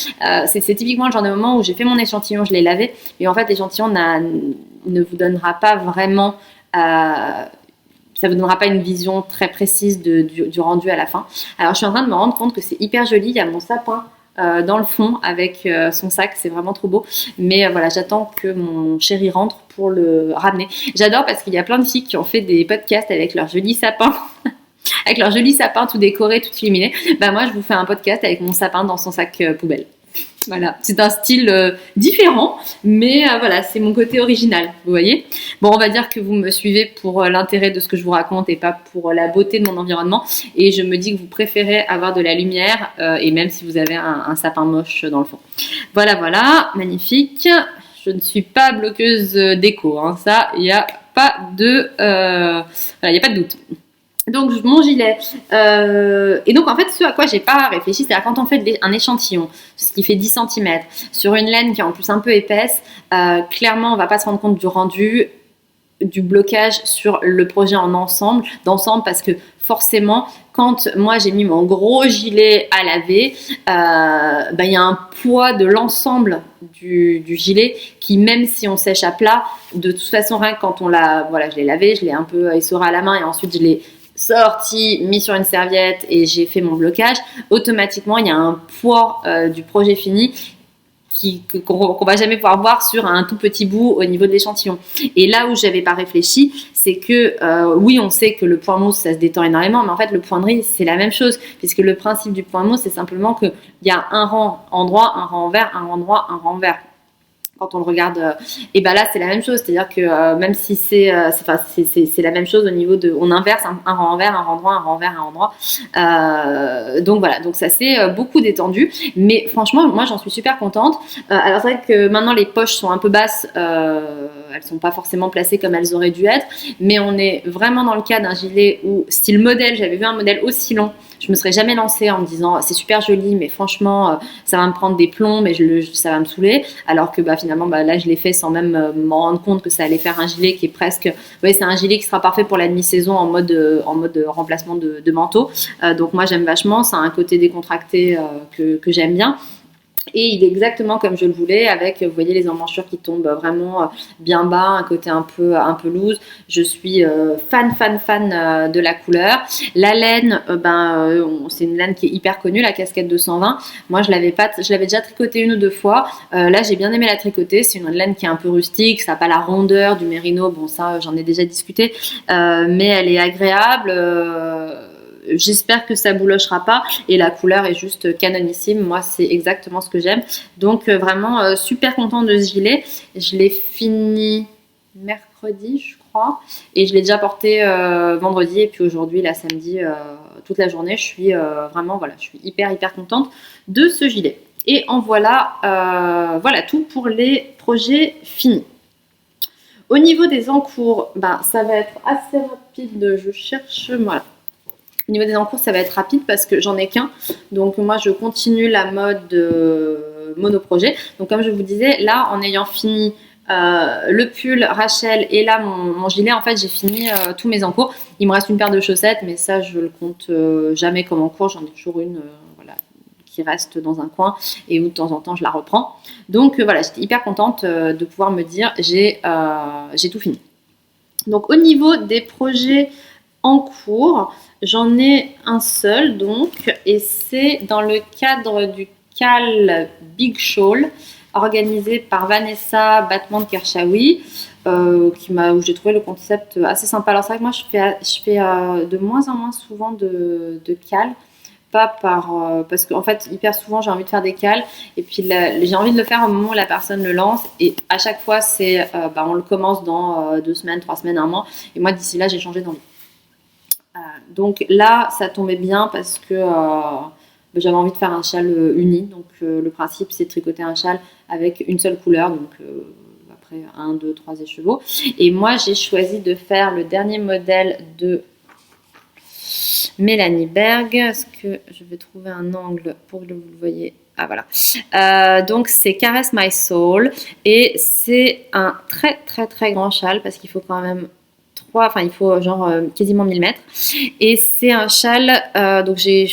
c'est typiquement le genre de moment où j'ai fait mon échantillon, je l'ai lavé, mais en fait l'échantillon ne vous donnera pas vraiment, ça vous donnera pas une vision très précise du rendu à la fin. Alors je suis en train de me rendre compte que c'est hyper joli, il y a mon sapin dans le fond avec son sac, c'est vraiment trop beau. Mais voilà, j'attends que mon chéri rentre pour le ramener. J'adore parce qu'il y a plein de filles qui ont fait des podcasts avec leur joli sapin. Avec leur joli sapin tout décoré, tout illuminé. Moi, je vous fais un podcast avec mon sapin dans son sac poubelle. Voilà, c'est un style différent, mais voilà, c'est mon côté original, vous voyez. Bon, on va dire que vous me suivez pour l'intérêt de ce que je vous raconte et pas pour la beauté de mon environnement. Et je me dis que vous préférez avoir de la lumière, et même si vous avez un sapin moche dans le fond. Voilà, magnifique. Je ne suis pas bloqueuse d'écho, hein. Ça, il n'y a pas de doute. Donc mon gilet, et donc en fait ce à quoi j'ai pas réfléchi, c'est-à-dire quand on fait un échantillon, ce qui fait 10 cm, sur une laine qui est en plus un peu épaisse, clairement on va pas se rendre compte du rendu, du blocage sur le projet d'ensemble, parce que forcément quand moi j'ai mis mon gros gilet à laver, il y a un poids de l'ensemble du gilet qui, même si on sèche à plat, de toute façon rien que quand on l'a, voilà, je l'ai lavé, je l'ai un peu essoré à la main et ensuite je l'ai sorti, mis sur une serviette et j'ai fait mon blocage, automatiquement il y a un poids du projet fini qu'on va jamais pouvoir voir sur un tout petit bout au niveau de l'échantillon. Et là où j'avais pas réfléchi, c'est que oui, on sait que le point mousse ça se détend énormément, mais en fait le point de riz c'est la même chose, puisque le principe du point mousse c'est simplement qu'il y a un rang endroit, un rang envers, un rang droit, un rang envers. Quand on le regarde, et là c'est la même chose, c'est-à-dire que même si c'est la même chose au niveau de, on inverse un rang envers, un rang droit, un rang envers, un rang droit. Donc voilà, donc ça s'est beaucoup détendu, mais franchement moi j'en suis super contente. Alors c'est vrai que maintenant les poches sont un peu basses, elles sont pas forcément placées comme elles auraient dû être, mais on est vraiment dans le cas d'un gilet où style modèle, j'avais vu un modèle aussi long, je me serais jamais lancée en me disant c'est super joli, mais franchement ça va me prendre des plombs, mais ça va me saouler, alors que finalement là je l'ai fait sans même m'en rendre compte que ça allait faire un gilet qui est presque, c'est un gilet qui sera parfait pour la demi-saison en mode remplacement de manteau. Donc moi j'aime vachement, ça a un côté décontracté que j'aime bien. Et il est exactement comme je le voulais, avec, vous voyez, les emmanchures qui tombent vraiment bien bas, un côté un peu loose. Je suis fan de la couleur. La laine, c'est une laine qui est hyper connue, la casquette 220. Moi, je l'avais déjà tricotée une ou deux fois. Là, j'ai bien aimé la tricoter. C'est une laine qui est un peu rustique, ça n'a pas la rondeur du mérino. Bon, ça, j'en ai déjà discuté, mais elle est agréable. J'espère que ça boulochera pas et la couleur est juste canonissime. Moi, c'est exactement ce que j'aime. Donc, vraiment super contente de ce gilet. Je l'ai fini mercredi, je crois, et je l'ai déjà porté vendredi et puis aujourd'hui, là, samedi, toute la journée. Je suis vraiment, voilà, je suis hyper contente de ce gilet. Et en voilà, voilà tout pour les projets finis. Au niveau des encours, ça va être assez rapide. Je cherche, voilà. Au niveau des encours, ça va être rapide parce que j'en ai qu'un. Donc moi, je continue la mode monoprojet. Donc comme je vous disais, là, en ayant fini le pull Rachel et là mon gilet, en fait, j'ai fini tous mes encours. Il me reste une paire de chaussettes, mais ça, je le compte jamais comme encours. J'en ai toujours une voilà, qui reste dans un coin et où de temps en temps, je la reprends. Donc voilà, j'étais hyper contente de pouvoir me dire j'ai tout fini. Donc au niveau des projets en cours, j'en ai un seul donc, et c'est dans le cadre du CAL Big Shawl organisé par Vanessa Batman de Kershawi, où j'ai trouvé le concept assez sympa. Alors c'est vrai que moi je fais de moins en moins souvent de CAL, pas parce qu'en fait hyper souvent j'ai envie de faire des cals et puis j'ai envie de le faire au moment où la personne le lance et à chaque fois c'est on le commence dans 2 semaines, 3 semaines, un mois et moi d'ici là j'ai changé d'envie. Donc là ça tombait bien parce que j'avais envie de faire un châle uni, donc le principe c'est de tricoter un châle avec une seule couleur, donc après 1, 2, 3 écheveaux et moi j'ai choisi de faire le dernier modèle de Mélanie Berg. Est-ce que je vais trouver un angle pour que vous le voyez? Ah voilà. Donc c'est Caress My Soul et c'est un très grand châle parce qu'il faut quand même il faut genre quasiment 1000 mètres et c'est un châle donc je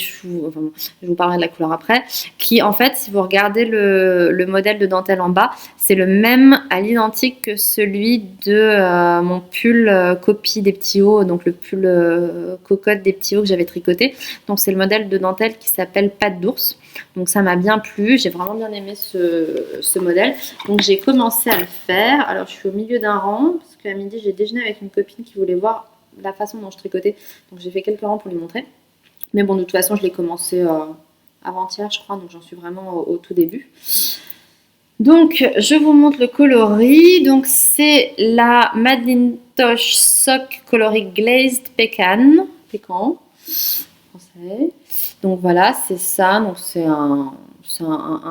vous parlerai de la couleur après, qui en fait si vous regardez le modèle de dentelle en bas, c'est le même à l'identique que celui de mon pull copie des petits hauts, donc le pull cocotte des petits hauts que j'avais tricoté. Donc c'est le modèle de dentelle qui s'appelle Patte d'ours. Donc ça m'a bien plu, j'ai vraiment bien aimé ce modèle. Donc j'ai commencé à le faire. Alors je suis au milieu d'un rang parce qu'à midi j'ai déjeuné avec une copine qui voulait voir la façon dont je tricotais. Donc j'ai fait quelques rangs pour lui montrer. Mais bon, de toute façon je l'ai commencé avant-hier je crois, donc j'en suis vraiment au tout début. Donc je vous montre le coloris. Donc c'est la Macintosh Sock Coloris Glazed Pecan français. Donc voilà, c'est ça. Donc c'est un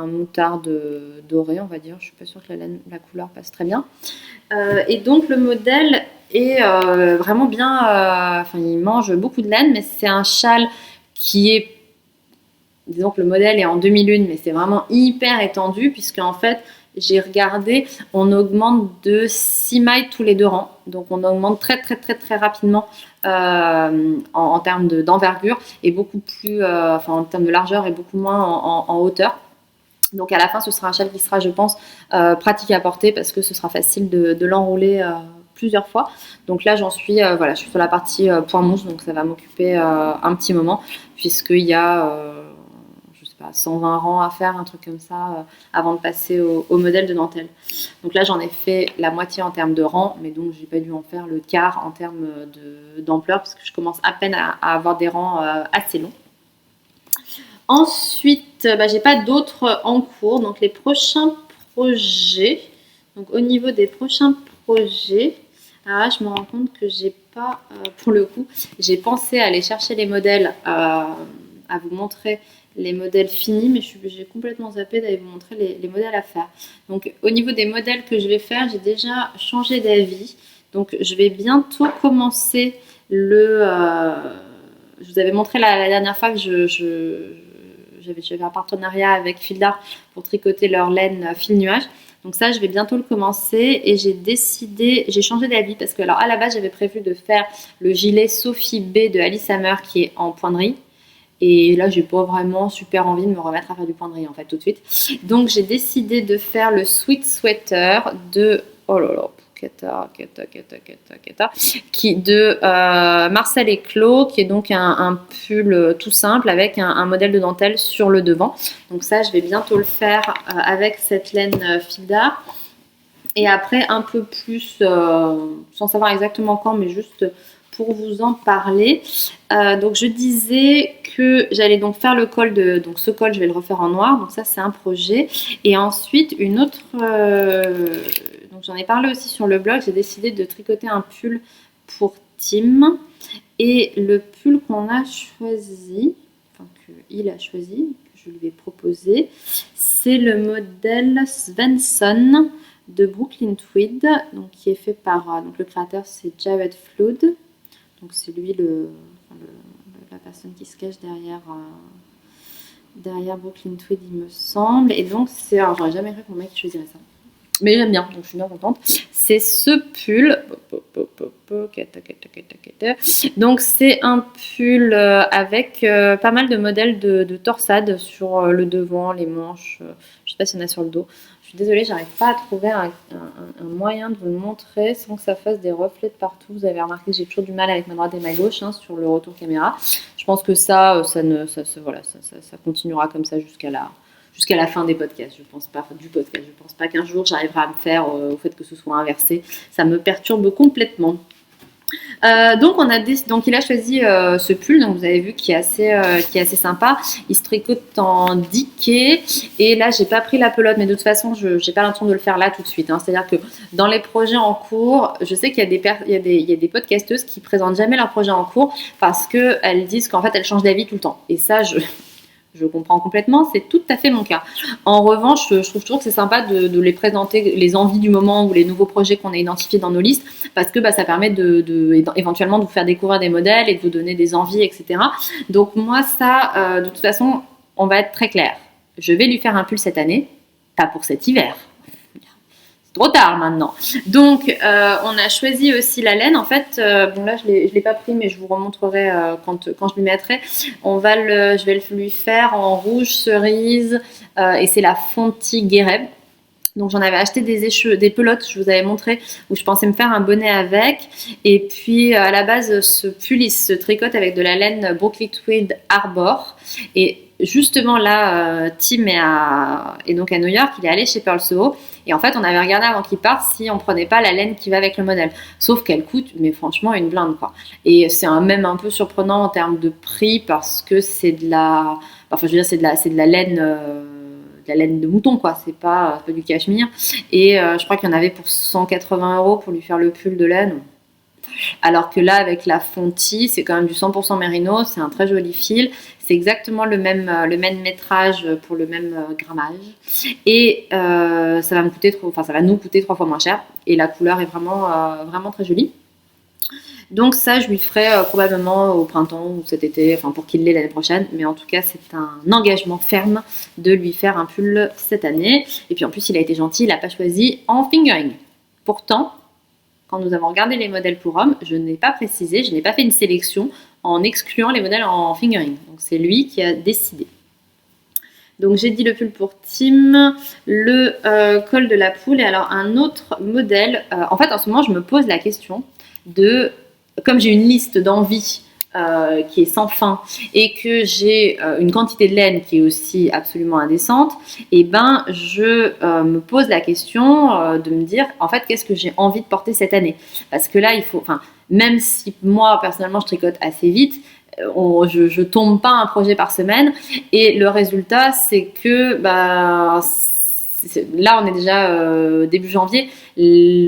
moutarde doré, on va dire. Je suis pas sûre que la couleur passe très bien. Et donc le modèle est vraiment bien. Il mange beaucoup de laine, mais c'est un châle qui est. Disons que le modèle est en demi-lune, mais c'est vraiment hyper étendu, puisque en fait, j'ai regardé, on augmente de 6 mailles tous les 2 rangs. Donc on augmente très rapidement en termes d'envergure et beaucoup plus, en termes de largeur et beaucoup moins en hauteur. Donc à la fin, ce sera un châle qui sera, je pense, pratique à porter parce que ce sera facile de l'enrouler plusieurs fois. Donc là, j'en suis, je suis sur la partie point mousse, donc ça va m'occuper un petit moment puisqu'il y a 120 rangs à faire, un truc comme ça, avant de passer au modèle de dentelle. Donc là, j'en ai fait la moitié en termes de rangs, mais donc j'ai pas dû en faire le quart en termes d'ampleur, parce que je commence à peine à avoir des rangs assez longs. Ensuite, j'ai pas d'autres en cours, donc les prochains projets. Donc au niveau des prochains projets, alors là, je me rends compte que j'ai pas, pour le coup, j'ai pensé à aller chercher les modèles, à vous montrer les modèles finis, mais j'ai complètement zappé d'aller vous montrer les modèles à faire. Donc au niveau des modèles que je vais faire, j'ai déjà changé d'avis. Donc je vais bientôt commencer je vous avais montré la dernière fois que j'avais un partenariat avec Fil d'Art pour tricoter leur laine fil nuage. Donc ça, je vais bientôt le commencer et j'ai changé d'avis parce que alors à la base, j'avais prévu de faire le gilet Sophie B de Alice Hammer qui est en pointerie. Et là, j'ai pas vraiment super envie de me remettre à faire du point de riz en fait tout de suite. Donc j'ai décidé de faire le Sweet Sweater de qui de Marcel et Clos, qui est donc un pull tout simple avec un modèle de dentelle sur le devant. Donc ça, je vais bientôt le faire avec cette laine fil d'art. Et après, un peu plus, sans savoir exactement quand, mais juste pour vous en parler. Donc je disais que j'allais donc faire le col donc ce col je vais le refaire en noir, donc ça c'est un projet. Et ensuite une autre, donc j'en ai parlé aussi sur le blog, j'ai décidé de tricoter un pull pour Tim. Et le pull qu'on a choisi, enfin qu'il a choisi, que je lui ai proposé, c'est le modèle Svensson de Brooklyn Tweed, donc qui est fait par, donc le créateur c'est Jared Flood. Donc c'est lui la personne qui se cache derrière Brooklyn Tweed, il me semble. Et donc c'est, alors j'aurais jamais cru qu'on mec choisirait ça, mais j'aime bien, donc je suis bien contente. C'est ce pull. Donc c'est un pull avec pas mal de modèles de torsade sur le devant, les manches. Je sais pas s'il y en a sur le dos. Je suis désolée, j'arrive pas à trouver un moyen de vous le montrer sans que ça fasse des reflets de partout. Vous avez remarqué que j'ai toujours du mal avec ma droite et ma gauche sur le retour caméra. Je pense que ça continuera comme ça jusqu'à la fin des podcasts. Je pense pas qu'un jour j'arriverai à me faire au fait que ce soit inversé. Ça me perturbe complètement. Donc il a choisi ce pull, donc vous avez vu qui est assez sympa. Il se tricote en diquet et là j'ai pas pris la pelote, mais de toute façon j'ai pas l'intention de le faire là tout de suite. C'est-à-dire que dans les projets en cours, je sais qu'il y a des podcasteuses qui présentent jamais leurs projets en cours parce que elles disent qu'en fait elles changent d'avis tout le temps. Et ça je comprends complètement, c'est tout à fait mon cas. En revanche, je trouve toujours que c'est sympa de les présenter, les envies du moment ou les nouveaux projets qu'on a identifiés dans nos listes, parce que ça permet éventuellement de vous faire découvrir des modèles et de vous donner des envies, etc. Donc moi, ça, de toute façon, on va être très clair. Je vais lui faire un pull cette année, pas pour cet hiver. Trop tard maintenant. Donc, on a choisi aussi la laine. En fait, bon là, je l'ai pas pris, mais je vous remontrerai quand je lui mettrai. Je vais lui faire en rouge cerise et c'est la Fonty Guéreb. Donc, j'en avais acheté des pelotes, je vous avais montré, où je pensais me faire un bonnet avec. Et puis, à la base, ce pull, il se tricote avec de la laine Brooklyn Tweed Arbor. Et justement là, Tim est donc à New York, il est allé chez Pearl Soho. Et en fait, on avait regardé avant qu'il parte si on prenait pas la laine qui va avec le modèle. Sauf qu'elle coûte, mais franchement, une blinde, quoi. Et c'est même un peu surprenant en termes de prix parce que c'est de la laine, de la laine de mouton, quoi. C'est pas du cachemire. Et je crois qu'il y en avait pour 180 € pour lui faire le pull de laine. Alors que là, avec la Fonty, c'est quand même du 100% mérino, c'est un très joli fil. C'est exactement le même métrage pour le même grammage. Et ça va nous coûter 3 fois moins cher. Et la couleur est vraiment très jolie. Donc ça, je lui ferai probablement au printemps ou cet été, pour qu'il l'ait l'année prochaine. Mais en tout cas, c'est un engagement ferme de lui faire un pull cette année. Et puis en plus, il a été gentil, il n'a pas choisi en fingering. Pourtant, quand nous avons regardé les modèles pour hommes, je n'ai pas précisé, je n'ai pas fait une sélection en excluant les modèles en fingering. Donc c'est lui qui a décidé. Donc j'ai dit le pull pour Tim, le col de la poule et alors un autre modèle. En fait, en ce moment, je me pose la question comme j'ai une liste d'envies qui est sans fin et que j'ai une quantité de laine qui est aussi absolument indécente, et je me pose la question de me dire en fait qu'est-ce que j'ai envie de porter cette année, parce que là même si moi personnellement je tricote assez vite, je tombe pas un projet par semaine et le résultat c'est que là on est déjà début janvier,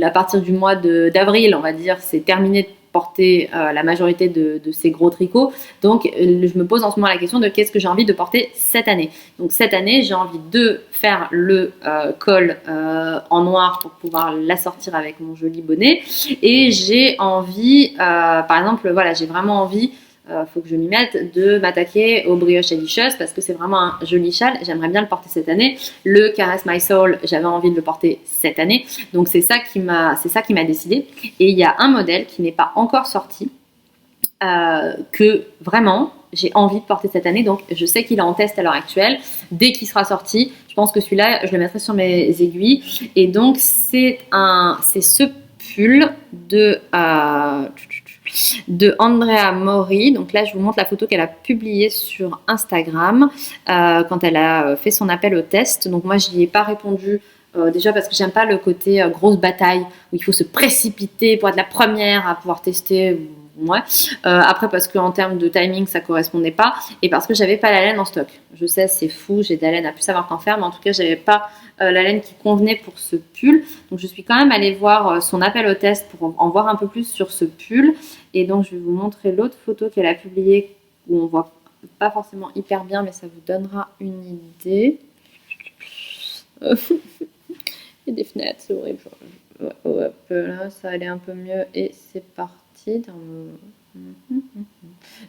à partir du mois d'avril on va dire c'est terminé de porter la majorité de ces gros tricots. Donc je me pose en ce moment la question de qu'est-ce que j'ai envie de porter cette année. Donc cette année j'ai envie de faire le col en noir pour pouvoir l'assortir avec mon joli bonnet, et j'ai envie par exemple j'ai vraiment envie, faut que je m'y mette, de m'attaquer au Brioche Delicious parce que c'est vraiment un joli châle, j'aimerais bien le porter cette année. Le Caress My Soul, j'avais envie de le porter cette année, donc c'est ça qui m'a décidé. Et il y a un modèle qui n'est pas encore sorti, que vraiment j'ai envie de porter cette année. Donc je sais qu'il est en test à l'heure actuelle. Dès qu'il sera sorti, je pense que celui-là, je le mettrai sur mes aiguilles. Et donc c'est ce pull de Andrea Mori. Donc là, je vous montre la photo qu'elle a publiée sur Instagram quand elle a fait son appel au test. Donc moi, je n'y ai pas répondu. Déjà parce que j'aime pas le côté grosse bataille où il faut se précipiter pour être la première à pouvoir tester. Ouais. Après parce qu'en termes de timing ça correspondait pas et parce que j'avais pas la laine en stock. Je sais c'est fou, j'ai de la laine à plus savoir qu'en faire, mais en tout cas j'avais pas la laine qui convenait pour ce pull. Donc je suis quand même allée voir son appel au test pour en voir un peu plus sur ce pull. Et donc je vais vous montrer l'autre photo qu'elle a publiée où on voit pas forcément hyper bien, mais ça vous donnera une idée. Il y a des fenêtres, c'est horrible. Hop, là, ça allait un peu mieux et c'est parti.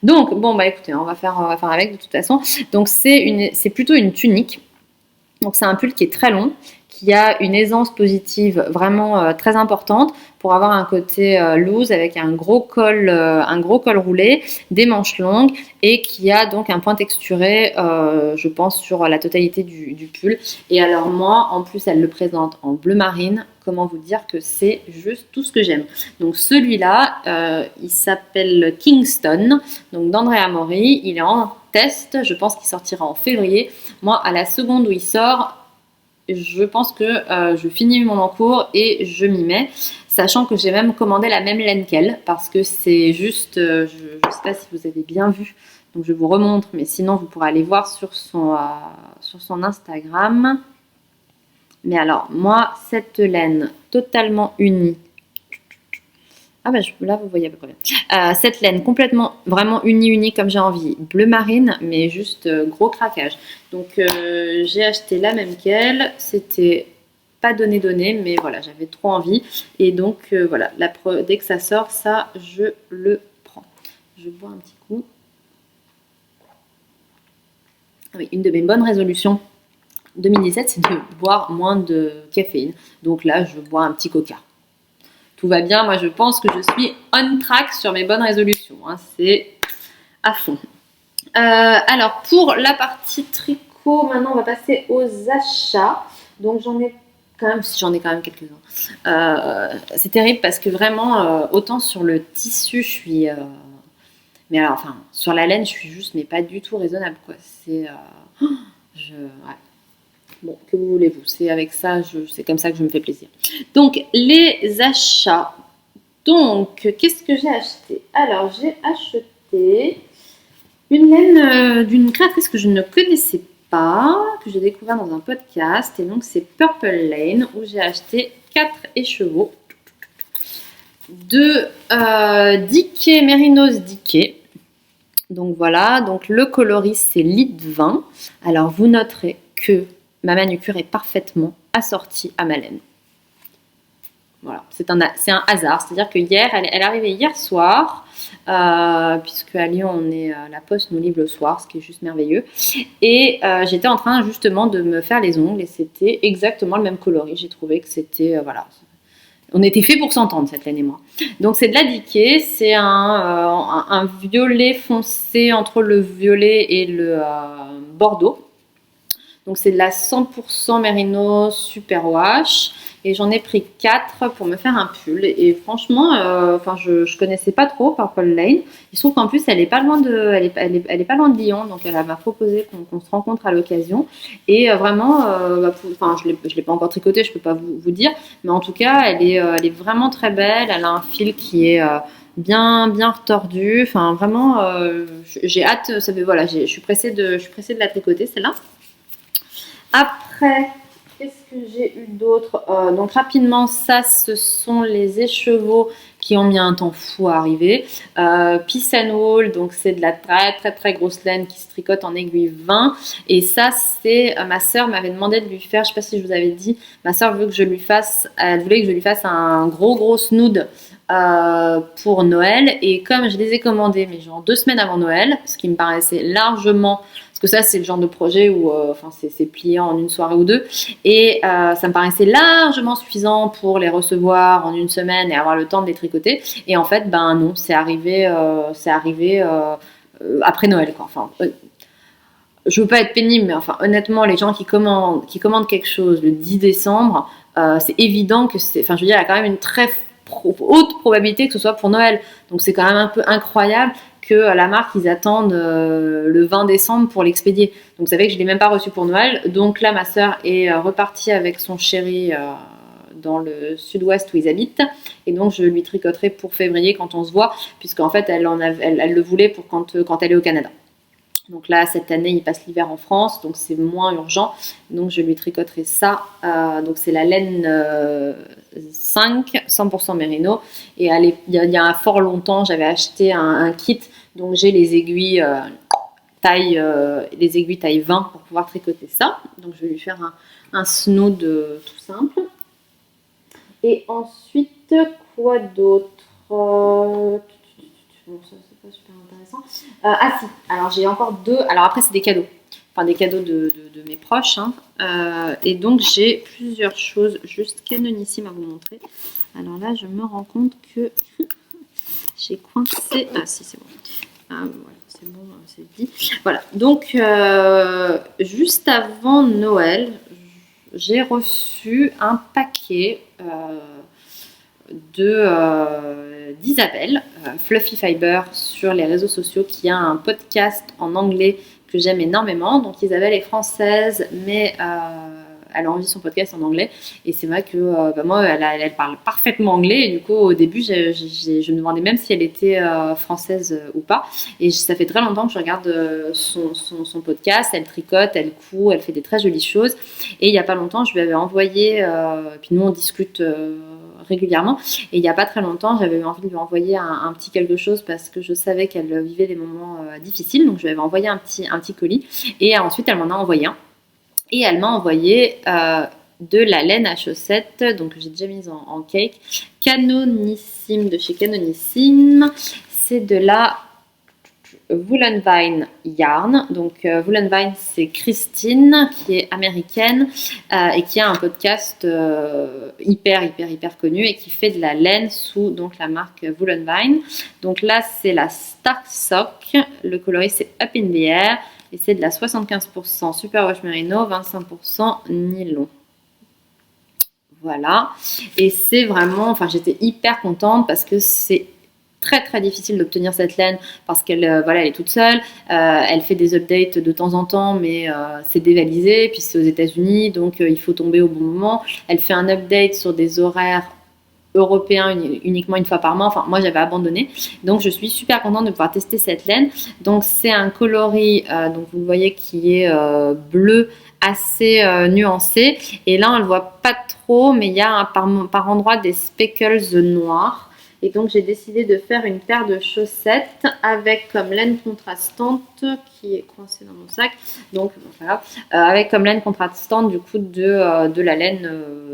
Donc, bon, bah écoutez, on va faire avec de toute façon. Donc, c'est plutôt une tunique. Donc, c'est un pull qui est très long, qui a une aisance positive vraiment très importante pour avoir un côté loose avec un gros col roulé, des manches longues et qui a donc un point texturé, je pense, sur la totalité du pull. Et alors moi, en plus, elle le présente en bleu marine. Comment vous dire que c'est juste tout ce que j'aime. Donc celui-là, il s'appelle Kingston, donc d'Andrea Mori. Il est en test, je pense qu'il sortira en février. Moi, à la seconde où il sort, je pense que je finis mon encours et je m'y mets, sachant que j'ai même commandé la même laine qu'elle, parce que c'est juste, je ne sais pas si vous avez bien vu, donc je vous remontre, mais sinon vous pourrez aller voir sur son Instagram. Mais alors, moi, cette laine totalement unie, ah bah là vous voyez à peu près bien. Cette laine complètement vraiment unie comme j'ai envie, bleu marine mais juste gros craquage. Donc j'ai acheté la même qu'elle, c'était pas donné mais voilà j'avais trop envie et donc voilà dès que ça sort ça je le prends. Je bois un petit coup. Ah oui, une de mes bonnes résolutions 2017 c'est de boire moins de caféine. Donc là je bois un petit coca. Tout va bien, moi je pense que je suis on track sur mes bonnes résolutions, hein, c'est à fond. Alors pour la partie tricot, maintenant on va passer aux achats. Donc j'en ai quand même quelques-uns. C'est terrible parce que vraiment, autant sur le tissu je suis... mais alors enfin, sur la laine je suis juste, mais pas du tout raisonnable quoi. C'est... ouais. Bon, que vous voulez-vous, c'est avec ça, c'est comme ça que je me fais plaisir. Donc, les achats. Donc, qu'est-ce que j'ai acheté? Alors, j'ai acheté une laine d'une créatrice que je ne connaissais pas, que j'ai découvert dans un podcast. Et donc, c'est Purple Lane, où j'ai acheté 4 écheveaux de Dickie, Mérinos Dickie. Donc, voilà. Donc, le coloris, c'est Lit 20. Alors, vous noterez que ma manucure est parfaitement assortie à ma laine. Voilà, c'est un hasard. C'est-à-dire que hier, elle est arrivée hier soir, puisque à Lyon, la poste nous livre le soir, ce qui est juste merveilleux. Et j'étais en train justement de me faire les ongles et c'était exactement le même coloris. J'ai trouvé que c'était, voilà, on était fait pour s'entendre, cette laine et moi. Donc c'est de la Dickie, c'est un violet foncé entre le violet et le bordeaux. Donc c'est de la 100% Merino Superwash et j'en ai pris 4 pour me faire un pull et franchement je connaissais pas trop Purple Lane. Il se trouve qu'en plus elle est pas loin de Lyon, donc elle m'a proposé qu'on se rencontre à l'occasion et vraiment je l'ai pas encore tricoté, je peux pas vous dire, mais en tout cas elle est vraiment très belle, elle a un fil qui est bien retordu, enfin vraiment j'ai hâte, voilà, je suis pressée de la tricoter celle-là. Après, qu'est-ce que j'ai eu d'autre? Donc rapidement, ça, ce sont les écheveaux qui ont mis un temps fou à arriver. Peace and Wool, donc c'est de la très grosse laine qui se tricote en aiguille 20. Et ça, c'est ma sœur m'avait demandé de lui faire, je ne sais pas si je vous avais dit, ma sœur veut que je lui fasse, elle voulait que je lui fasse un gros snood pour Noël. Et comme je les ai commandés, mais genre 2 semaines avant Noël, ce qui me paraissait largement... Parce que ça, c'est le genre de projet où c'est plié en une soirée ou 2. Et ça me paraissait largement suffisant pour les recevoir en 1 semaine et avoir le temps de les tricoter. Et en fait, ben non, c'est arrivé après Noël, quoi. Enfin, je veux pas être pénible, mais enfin, honnêtement, les gens qui commandent quelque chose le 10 décembre, c'est évident que c'est. Enfin, je veux dire, il y a quand même une très haute probabilité que ce soit pour Noël. Donc, c'est quand même un peu incroyable que la marque, ils attendent le 20 décembre pour l'expédier. Donc, ça fait que je ne l'ai même pas reçu pour Noël. Donc, là, ma sœur est repartie avec son chéri dans le sud-ouest où ils habitent. Et donc, je lui tricoterai pour février quand on se voit, puisqu'en fait, elle le voulait pour quand elle est au Canada. Donc là, cette année, il passe l'hiver en France, donc c'est moins urgent. Donc je lui tricoterai ça. Donc c'est la laine 5, 100% mérino. Et il y a fort longtemps, j'avais acheté un kit. Donc j'ai les aiguilles taille 20 pour pouvoir tricoter ça. Donc je vais lui faire un snood tout simple. Et ensuite, quoi d'autre? Bon, ça, c'est pas super intéressant. Ah si, alors j'ai encore deux. Alors après, c'est des cadeaux. Enfin, des cadeaux de mes proches. Hein. Et donc, j'ai plusieurs choses juste canonissimes à vous montrer. Alors là, je me rends compte que j'ai coincé. Ah si, c'est bon. Ah voilà, c'est bon, c'est dit. Voilà, donc juste avant Noël, j'ai reçu un paquet d'Isabelle, Fluffy Fiber, sur les réseaux sociaux, qui a un podcast en anglais que j'aime énormément. Donc Isabelle est française, mais elle enregistre son podcast en anglais. Et c'est vrai que moi, elle parle parfaitement anglais. Et du coup, au début, je me demandais même si elle était française ou pas. Et ça fait très longtemps que je regarde son podcast. Elle tricote, elle coud, elle fait des très jolies choses. Et il n'y a pas longtemps, je lui avais envoyé, puis nous on discute régulièrement, et il n'y a pas très longtemps, j'avais eu envie de lui envoyer un petit quelque chose parce que je savais qu'elle vivait des moments difficiles, donc je lui avais envoyé un petit colis, et ensuite elle m'en a envoyé un. Et elle m'a envoyé de la laine à chaussettes, donc que j'ai déjà mise en cake, Canonissime, de chez Canonissime. C'est de la Woolenvine Yarn. Donc Woolenvine, c'est Christine qui est américaine et qui a un podcast hyper connu et qui fait de la laine sous donc la marque Woolenvine. Donc là, c'est la Stark Sock. Le coloris, c'est Up in the Air. Et c'est de la 75% Superwash Merino, 25% nylon. Voilà. Et c'est vraiment, enfin, j'étais hyper contente parce que c'est très difficile d'obtenir cette laine parce qu'elle elle est toute seule. Elle fait des updates de temps en temps, mais c'est dévalisé. Puis c'est aux États-Unis, donc il faut tomber au bon moment. Elle fait un update sur des horaires européen uniquement une fois par mois. Enfin, moi, j'avais abandonné. Donc, je suis super contente de pouvoir tester cette laine. Donc, c'est un coloris, donc vous le voyez, qui est bleu assez nuancé. Et là, on ne le voit pas trop, mais il y a par endroits des speckles noirs. Et donc, j'ai décidé de faire une paire de chaussettes avec comme laine contrastante qui est coincée dans mon sac. Donc, voilà. Avec comme laine contrastante, du coup, de la laine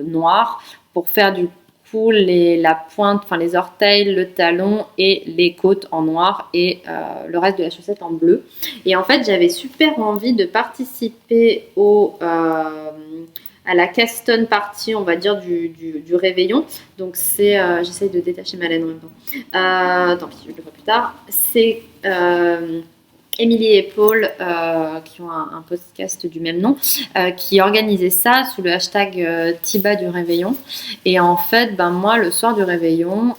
noire pour faire du la pointe, enfin les orteils, le talon et les côtes en noir et le reste de la chaussette en bleu. Et en fait, j'avais super envie de participer à la Caston party, on va dire, du réveillon. Donc c'est, j'essaye de détacher ma laine en même temps. Tant pis, je le ferai plus tard. C'est Émilie et Paul, qui ont un podcast du même nom, qui organisaient ça sous le hashtag Tiba du réveillon. Et en fait, moi, le soir du réveillon,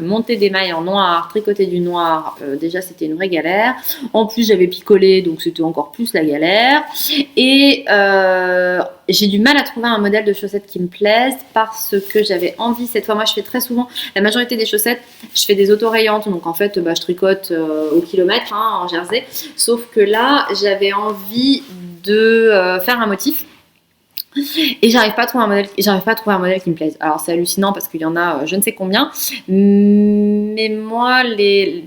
monter des mailles en noir, tricoter du noir, déjà c'était une vraie galère. En plus, j'avais picolé, donc c'était encore plus la galère. Et j'ai du mal à trouver un modèle de chaussettes qui me plaise parce que j'avais envie, cette fois, moi je fais très souvent, la majorité des chaussettes, je fais des auto-rayantes, donc en fait, je tricote au kilomètre, hein, en jersey. Sauf que là, j'avais envie de faire un motif. Et j'arrive pas à trouver un modèle qui me plaise. Alors c'est hallucinant parce qu'il y en a je ne sais combien, mais moi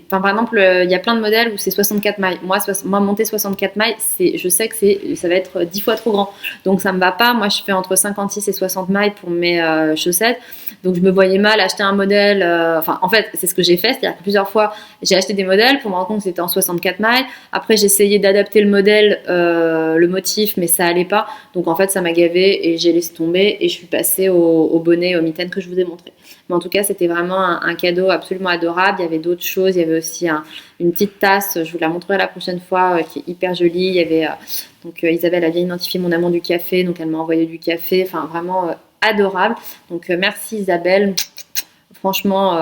par exemple il y a plein de modèles où c'est 64 mailles. Moi monter 64 mailles, je sais que ça va être 10 fois trop grand. Donc ça me va pas. Moi je fais entre 56 et 60 mailles pour mes chaussettes. Donc je me voyais mal acheter un modèle en fait, c'est ce que j'ai fait, c'est-à-dire que plusieurs fois j'ai acheté des modèles pour me rendre compte que c'était en 64 mailles. Après j'ai essayé d'adapter le modèle, le motif, mais ça allait pas. Donc en fait ça m'a gavé et j'ai laissé tomber et je suis passée au bonnet, au mitaine que je vous ai montré. Mais en tout cas, c'était vraiment un cadeau absolument adorables. Il y avait d'autres choses. Il y avait aussi une petite tasse, je vous la montrerai la prochaine fois, qui est hyper jolie. Il y avait, donc Isabelle a bien identifié mon amour du café, donc elle m'a envoyé du café. Enfin, vraiment adorable. Donc merci Isabelle. Franchement,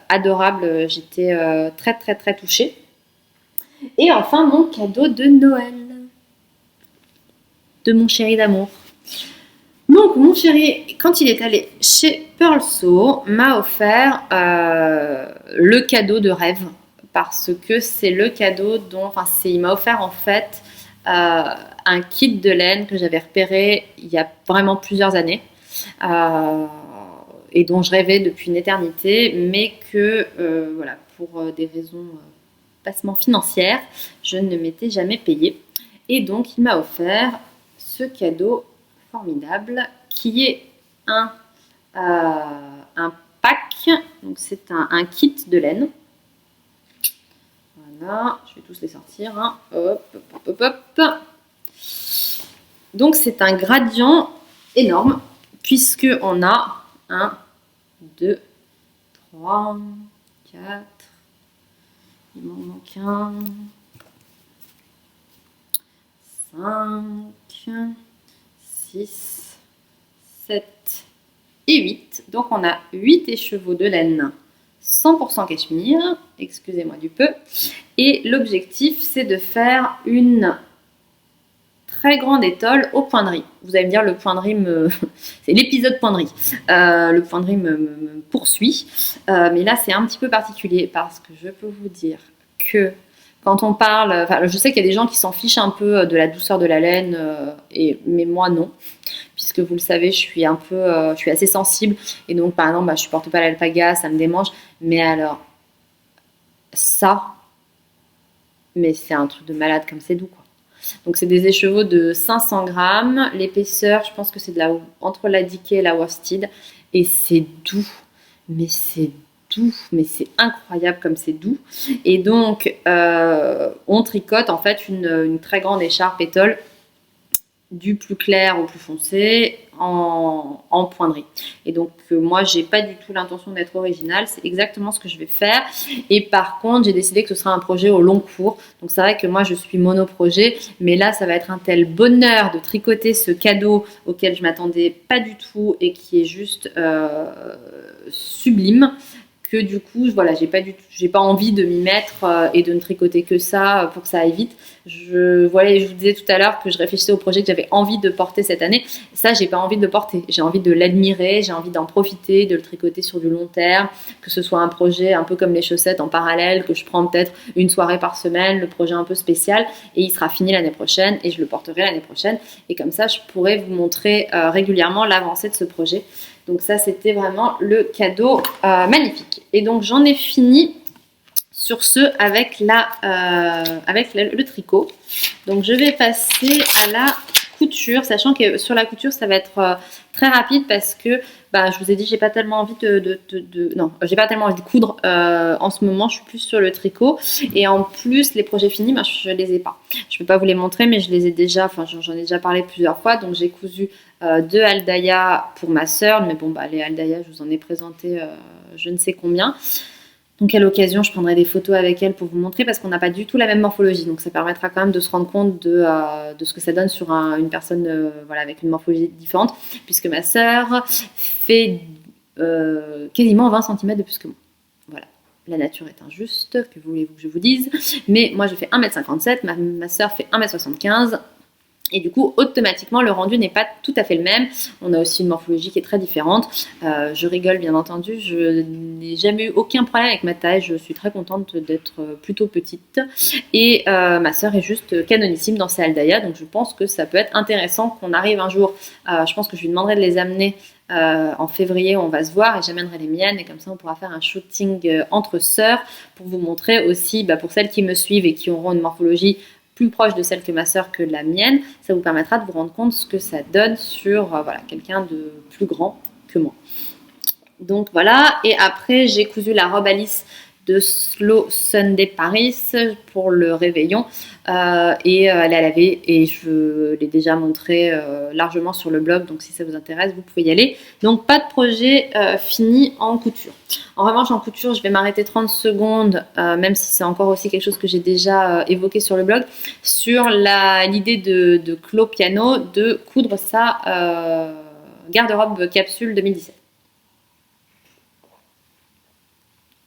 adorable. J'étais très, très, très touchée. Et enfin, mon cadeau de Noël. De mon chéri d'amour. Donc, mon chéri, quand il est allé chez Pearlso, m'a offert le cadeau de rêve. Parce que c'est le cadeau il m'a offert en fait un kit de laine que j'avais repéré il y a vraiment plusieurs années. Et dont je rêvais depuis une éternité, mais que, voilà, pour des raisons bassement financières, je ne m'étais jamais payée. Et donc, il m'a offert ce cadeau formidable qui est un pack, donc c'est un kit de laine. Voilà, je vais tous les sortir. Hein. Hop, hop, hop, hop. Donc, c'est un gradient énorme, puisqu'on a 1, 2, 3, 4, il m'en manque un, 5, 6, 7 et 8. Donc on a 8 écheveaux de laine 100% cachemire, excusez-moi du peu. Et l'objectif c'est de faire une très grande étole au point de riz. Vous allez me dire, le point de riz c'est l'épisode point de riz. Le point de riz me poursuit. Mais là, c'est un petit peu particulier parce que je peux vous dire que quand on parle... je sais qu'il y a des gens qui s'en fichent un peu de la douceur de la laine, mais moi, non. Puisque vous le savez, je suis assez sensible. Et donc, par exemple, je ne supporte pas l'alpaga, ça me démange. Mais alors, ça... Mais c'est un truc de malade comme c'est doux, quoi. Donc c'est des écheveaux de 500 grammes. L'épaisseur, je pense que c'est entre la Dickey et la worsted. Et c'est doux. Mais c'est doux. Mais c'est incroyable comme c'est doux. Et donc, on tricote en fait une très grande écharpe étole du plus clair au plus foncé en point de riz. Et donc moi j'ai pas du tout l'intention d'être originale, c'est exactement ce que je vais faire. Et par contre j'ai décidé que ce sera un projet au long cours. Donc c'est vrai que moi je suis monoprojet, mais là ça va être un tel bonheur de tricoter ce cadeau auquel je m'attendais pas du tout et qui est juste sublime, que du coup, voilà, j'ai pas envie de m'y mettre et de ne tricoter que ça pour que ça aille vite. Je vous disais tout à l'heure que je réfléchissais au projet que j'avais envie de porter cette année. Ça, j'ai pas envie de le porter. J'ai envie de l'admirer, j'ai envie d'en profiter, de le tricoter sur du long terme, que ce soit un projet un peu comme les chaussettes en parallèle, que je prends peut-être une soirée par semaine, le projet un peu spécial, et il sera fini l'année prochaine et je le porterai l'année prochaine. Et comme ça, je pourrai vous montrer régulièrement l'avancée de ce projet. Donc ça, c'était vraiment le cadeau magnifique. Et donc, j'en ai fini sur ce avec le tricot. Donc, je vais passer à la couture, sachant que sur la couture, ça va être très rapide parce que, je vous ai dit, j'ai pas tellement envie j'ai pas tellement envie de coudre en ce moment. Je suis plus sur le tricot. Et en plus, les projets finis, je les ai pas. Je peux pas vous les montrer, mais je les ai déjà, j'en ai déjà parlé plusieurs fois. Donc, j'ai cousu 2 Aldaya pour ma sœur, mais bon, les Aldaya, je vous en ai présenté je ne sais combien. Donc à l'occasion, je prendrai des photos avec elle pour vous montrer parce qu'on n'a pas du tout la même morphologie. Donc ça permettra quand même de se rendre compte de ce que ça donne sur une personne avec une morphologie différente, puisque ma sœur fait quasiment 20 cm de plus que moi. Voilà. La nature est injuste, que voulez-vous que je vous dise. Mais moi je fais 1m57, ma sœur fait 1m75. Et du coup, automatiquement, le rendu n'est pas tout à fait le même. On a aussi une morphologie qui est très différente. Je rigole, bien entendu. Je n'ai jamais eu aucun problème avec ma taille. Je suis très contente d'être plutôt petite. Et ma sœur est juste canonissime dans ses Aldaya. Donc, je pense que ça peut être intéressant qu'on arrive un jour. Je pense que je lui demanderai de les amener en février. On va se voir et j'amènerai les miennes. Et comme ça, on pourra faire un shooting entre sœurs pour vous montrer aussi, pour celles qui me suivent et qui auront une morphologie plus proche de celle que ma sœur que la mienne, ça vous permettra de vous rendre compte ce que ça donne sur quelqu'un de plus grand que moi. Donc voilà, et après j'ai cousu la robe Alice de Slow Sunday Paris pour le réveillon et elle est à laver et je l'ai déjà montré largement sur le blog, donc si ça vous intéresse vous pouvez y aller. Donc pas de projet fini en couture. En revanche en couture je vais m'arrêter 30 secondes même si c'est encore aussi quelque chose que j'ai déjà évoqué sur le blog, sur l'idée de Clo Piano de coudre sa garde-robe capsule 2017.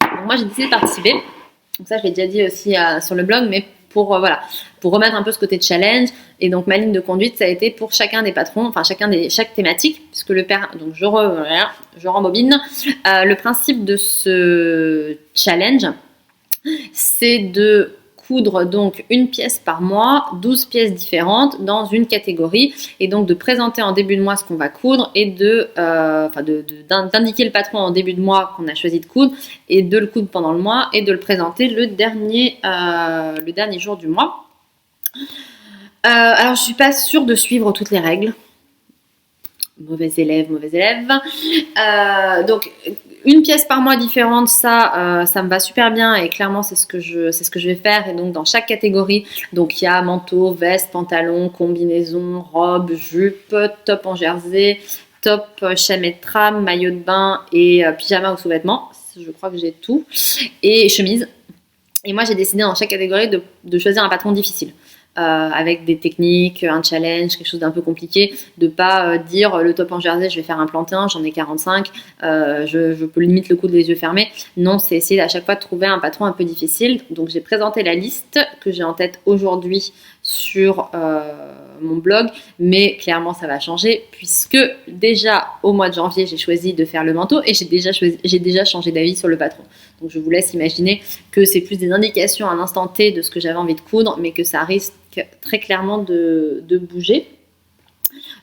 Donc moi j'ai décidé de participer, donc ça je l'ai déjà dit aussi sur le blog, mais pour remettre un peu ce côté de challenge. Et donc ma ligne de conduite ça a été pour chacun des patrons, enfin chaque thématique, puisque le père, donc je rembobine. Le principe de ce challenge c'est de coudre donc une pièce par mois, 12 pièces différentes dans une catégorie, et donc de présenter en début de mois ce qu'on va coudre et d'indiquer le patron en début de mois qu'on a choisi de coudre et de le coudre pendant le mois et de le présenter le dernier jour du mois. Alors je suis pas sûre de suivre toutes les règles. Mauvais élève. Donc une pièce par mois différente, ça me va super bien et clairement c'est ce que je vais faire. Et donc dans chaque catégorie, donc il y a manteau, veste, pantalon, combinaison, robe, jupe, top en jersey, top chamet de trame, maillot de bain et pyjama ou sous-vêtements. Je crois que j'ai tout. Et chemise. Et moi j'ai décidé dans chaque catégorie de choisir un patron difficile. Avec des techniques, un challenge, quelque chose d'un peu compliqué, de pas dire le top en jersey, je vais faire un plantain, j'en ai 45, je peux limite le coudre les yeux fermés. Non, c'est essayer à chaque fois de trouver un patron un peu difficile. Donc j'ai présenté la liste que j'ai en tête aujourd'hui sur mon blog, mais clairement ça va changer puisque déjà au mois de janvier j'ai choisi de faire le manteau et j'ai déjà changé d'avis sur le patron. Donc je vous laisse imaginer que c'est plus des indications à un instant T de ce que j'avais envie de coudre, mais que ça risque très clairement de bouger.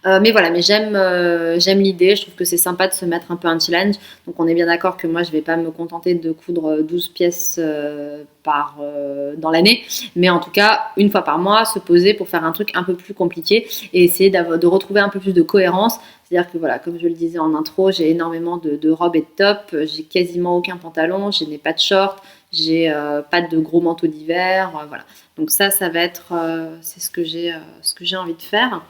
Mais voilà, mais j'aime l'idée, je trouve que c'est sympa de se mettre un peu un challenge. Donc on est bien d'accord que moi je vais pas me contenter de coudre 12 pièces dans l'année, mais en tout cas une fois par mois se poser pour faire un truc un peu plus compliqué et essayer de retrouver un peu plus de cohérence. C'est-à-dire que voilà, comme je le disais en intro, j'ai énormément de robes et de tops, j'ai quasiment aucun pantalon, je n'ai pas de short, j'ai pas de gros manteaux d'hiver, voilà. Donc ça va être, c'est ce que j'ai envie de faire.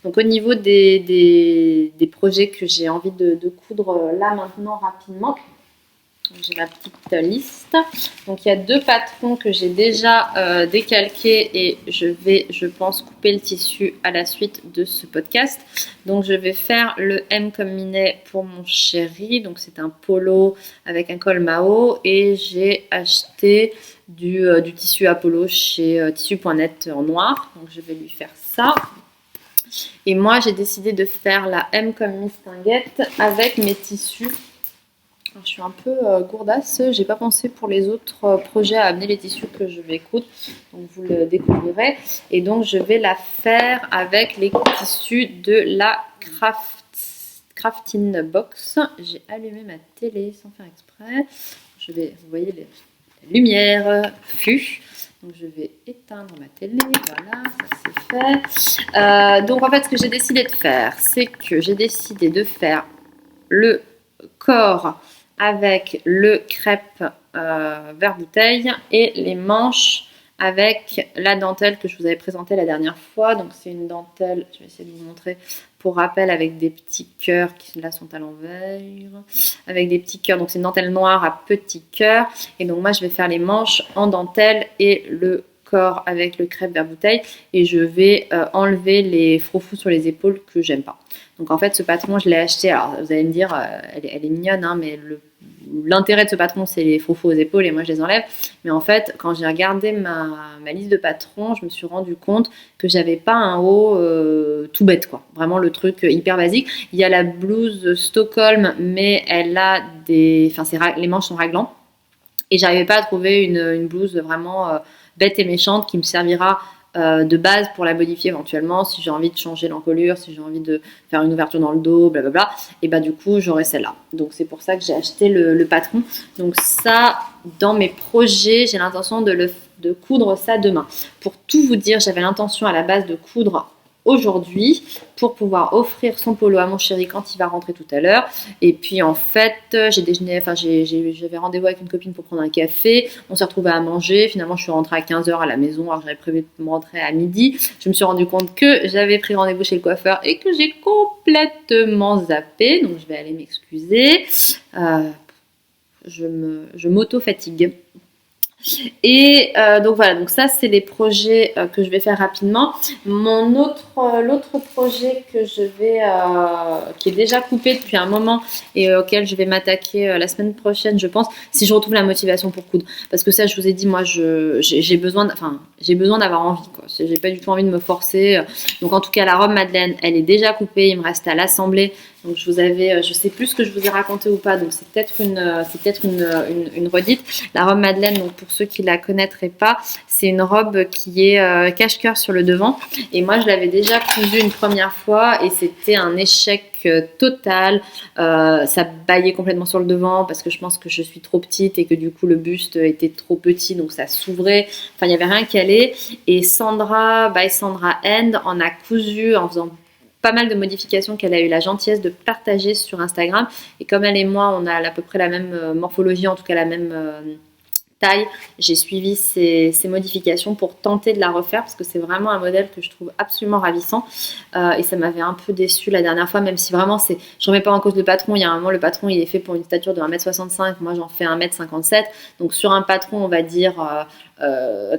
Donc au niveau des projets que j'ai envie de coudre là maintenant rapidement, j'ai ma petite liste. Donc il y a 2 patrons que j'ai déjà décalqués et je pense, couper le tissu à la suite de ce podcast. Donc je vais faire le M comme Minet pour mon chéri. Donc c'est un polo avec un col Mao et j'ai acheté du tissu Apollo chez tissu.net en noir. Donc je vais lui faire ça. Et moi, j'ai décidé de faire la M comme Mistinguette avec mes tissus. Alors, je suis un peu gourdasse, j'ai pas pensé pour les autres projets à amener les tissus que je vais coudre, donc vous le découvrirez. Et donc je vais la faire avec les tissus de la Crafting Box. J'ai allumé ma télé sans faire exprès. Vous voyez les lumières fût. Donc je vais éteindre ma télé, voilà, ça c'est fait. Donc en fait ce que j'ai décidé de faire, c'est que j'ai décidé de faire le corps avec le crêpe vert bouteille et les manches avec la dentelle que je vous avais présentée la dernière fois. Donc c'est une dentelle, je vais essayer de vous montrer pour rappel, avec des petits cœurs qui là sont à l'envers, avec des petits cœurs. Donc c'est une dentelle noire à petits cœurs. Et donc moi je vais faire les manches en dentelle et le corps avec le crêpe vert bouteille. Et je vais enlever les froufous sur les épaules que j'aime pas. Donc en fait ce patron je l'ai acheté, alors vous allez me dire elle est mignonne hein, mais l'intérêt de ce patron c'est les froufous aux épaules et moi je les enlève. Mais en fait quand j'ai regardé ma liste de patrons, je me suis rendu compte que j'avais pas un haut tout bête quoi, vraiment le truc hyper basique. Il y a la blouse Stockholm mais elle a les manches sont raglants et j'arrivais pas à trouver une blouse vraiment bête et méchante qui me servira de base pour la modifier éventuellement si j'ai envie de changer l'encolure, si j'ai envie de faire une ouverture dans le dos, blablabla, et bah du coup j'aurai celle-là. Donc c'est pour ça que j'ai acheté le patron. Donc ça, dans mes projets, j'ai l'intention de coudre ça demain. Pour tout vous dire, j'avais l'intention à la base de coudre aujourd'hui pour pouvoir offrir son polo à mon chéri quand il va rentrer tout à l'heure. Et puis en fait, j'ai déjeuné, enfin j'avais rendez-vous avec une copine pour prendre un café. On s'est retrouvés à manger. Finalement, je suis rentrée à 15h à la maison. Alors j'avais prévu de me rentrer à midi. Je me suis rendu compte que j'avais pris rendez-vous chez le coiffeur et que j'ai complètement zappé. Donc je vais aller m'excuser. Je m'auto-fatigue. Et donc voilà, donc ça c'est les projets que je vais faire rapidement. L'autre projet que je vais, qui est déjà coupé depuis un moment et auquel je vais m'attaquer la semaine prochaine, je pense, si je retrouve la motivation pour coudre. Parce que ça, je vous ai dit, moi, j'ai besoin d'avoir envie, quoi. J'ai pas du tout envie de me forcer. Donc en tout cas, la robe Madeleine, elle est déjà coupée. Il me reste à l'assembler. Donc je sais plus ce que je vous ai raconté ou pas. Donc c'est peut-être une redite. La robe Madeleine, donc pour ceux qui la connaîtraient pas, c'est une robe qui est cache-cœur sur le devant. Et moi, je l'avais déjà cousue une première fois et c'était un échec total. Ça baillait complètement sur le devant parce que je pense que je suis trop petite et que du coup le buste était trop petit, donc ça s'ouvrait. Enfin, il n'y avait rien qui allait. Et Sandra End en a cousu en faisant pas mal de modifications qu'elle a eu la gentillesse de partager sur Instagram. Et comme elle et moi, on a à peu près la même morphologie, en tout cas la même taille, j'ai suivi ces modifications pour tenter de la refaire parce que c'est vraiment un modèle que je trouve absolument ravissant et ça m'avait un peu déçue la dernière fois, même si vraiment je remets pas en cause le patron. Il y a un moment, le patron il est fait pour une stature de 1m65, moi j'en fais 1m57, donc sur un patron on va dire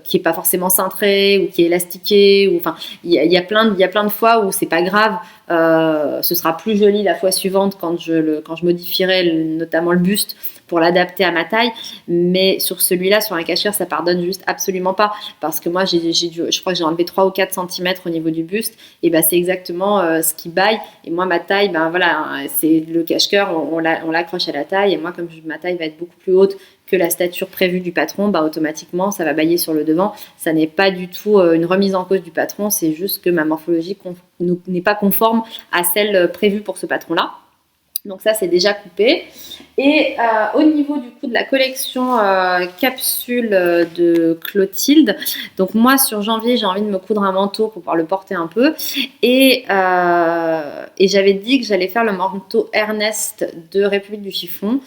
qui est pas forcément cintré ou qui est élastiqué, ou enfin il y a plein de fois où c'est pas grave. Ce sera plus joli la fois suivante quand je modifierai notamment le buste pour l'adapter à ma taille, mais sur celui-là, sur un cache-cœur, ça pardonne juste absolument pas, parce que moi je crois que j'ai enlevé 3 ou 4 cm au niveau du buste, et ben c'est exactement ce qui baille. Et moi ma taille, ben voilà, c'est le cache-cœur, on l'accroche à la taille, et moi comme ma taille va être beaucoup plus haute que la stature prévue du patron, bah automatiquement ça va bailler sur le devant. Ça n'est pas du tout une remise en cause du patron, c'est juste que ma morphologie n'est pas conforme à celle prévue pour ce patron-là. Donc ça c'est déjà coupé. Et au niveau du coup de la collection capsule de Clotilde, donc moi sur janvier j'ai envie de me coudre un manteau pour pouvoir le porter un peu, et j'avais dit que j'allais faire le manteau Ernest de République du Chiffon.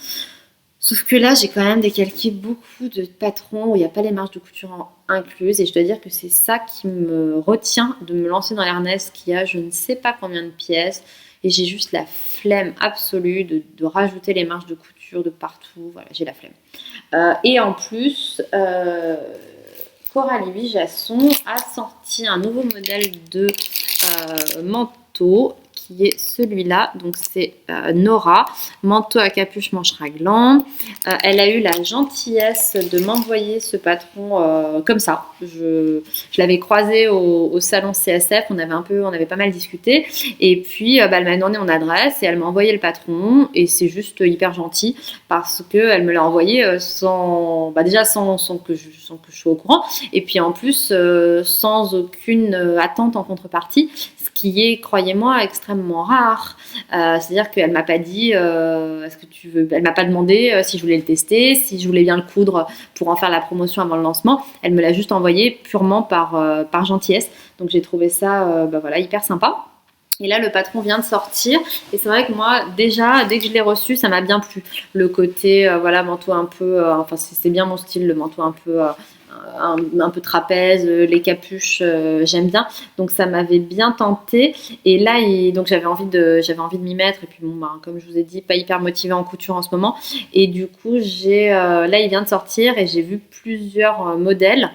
Sauf que là, j'ai quand même décalqué beaucoup de patrons où il n'y a pas les marges de couture incluses. Et je dois dire que c'est ça qui me retient de me lancer dans l'Ernest qui a je ne sais pas combien de pièces. Et j'ai juste la flemme absolue de rajouter les marges de couture de partout. Voilà, j'ai la flemme. Et en plus, Coralie Bijasson a sorti un nouveau modèle de manteau qui est celui-là. Donc c'est Nora, manteau à capuche manche raglan. Elle a eu la gentillesse de m'envoyer ce patron comme ça. Je l'avais croisé au salon CSF, on avait pas mal discuté, et puis elle m'a donné mon adresse et elle m'a envoyé le patron, et c'est juste hyper gentil parce qu'elle me l'a envoyé sans que je sois au courant, et puis en plus sans aucune attente en contrepartie, ce qui est, croyez-moi, extrêmement rare. C'est-à-dire qu'elle m'a pas dit est-ce que tu veux, elle m'a pas demandé si je voulais le tester, si je voulais bien le coudre pour en faire la promotion avant le lancement. Elle me l'a juste envoyé purement par gentillesse. Donc j'ai trouvé ça hyper sympa. Et là, le patron vient de sortir. Et c'est vrai que moi, déjà, dès que je l'ai reçu, ça m'a bien plu. Le côté, manteau un peu... c'est bien mon style, le manteau un peu trapèze, les capuches, j'aime bien. Donc ça m'avait bien tenté. Et là, donc j'avais envie de m'y mettre. Et puis comme je vous ai dit, pas hyper motivée en couture en ce moment. Et du coup, là, il vient de sortir et j'ai vu plusieurs modèles.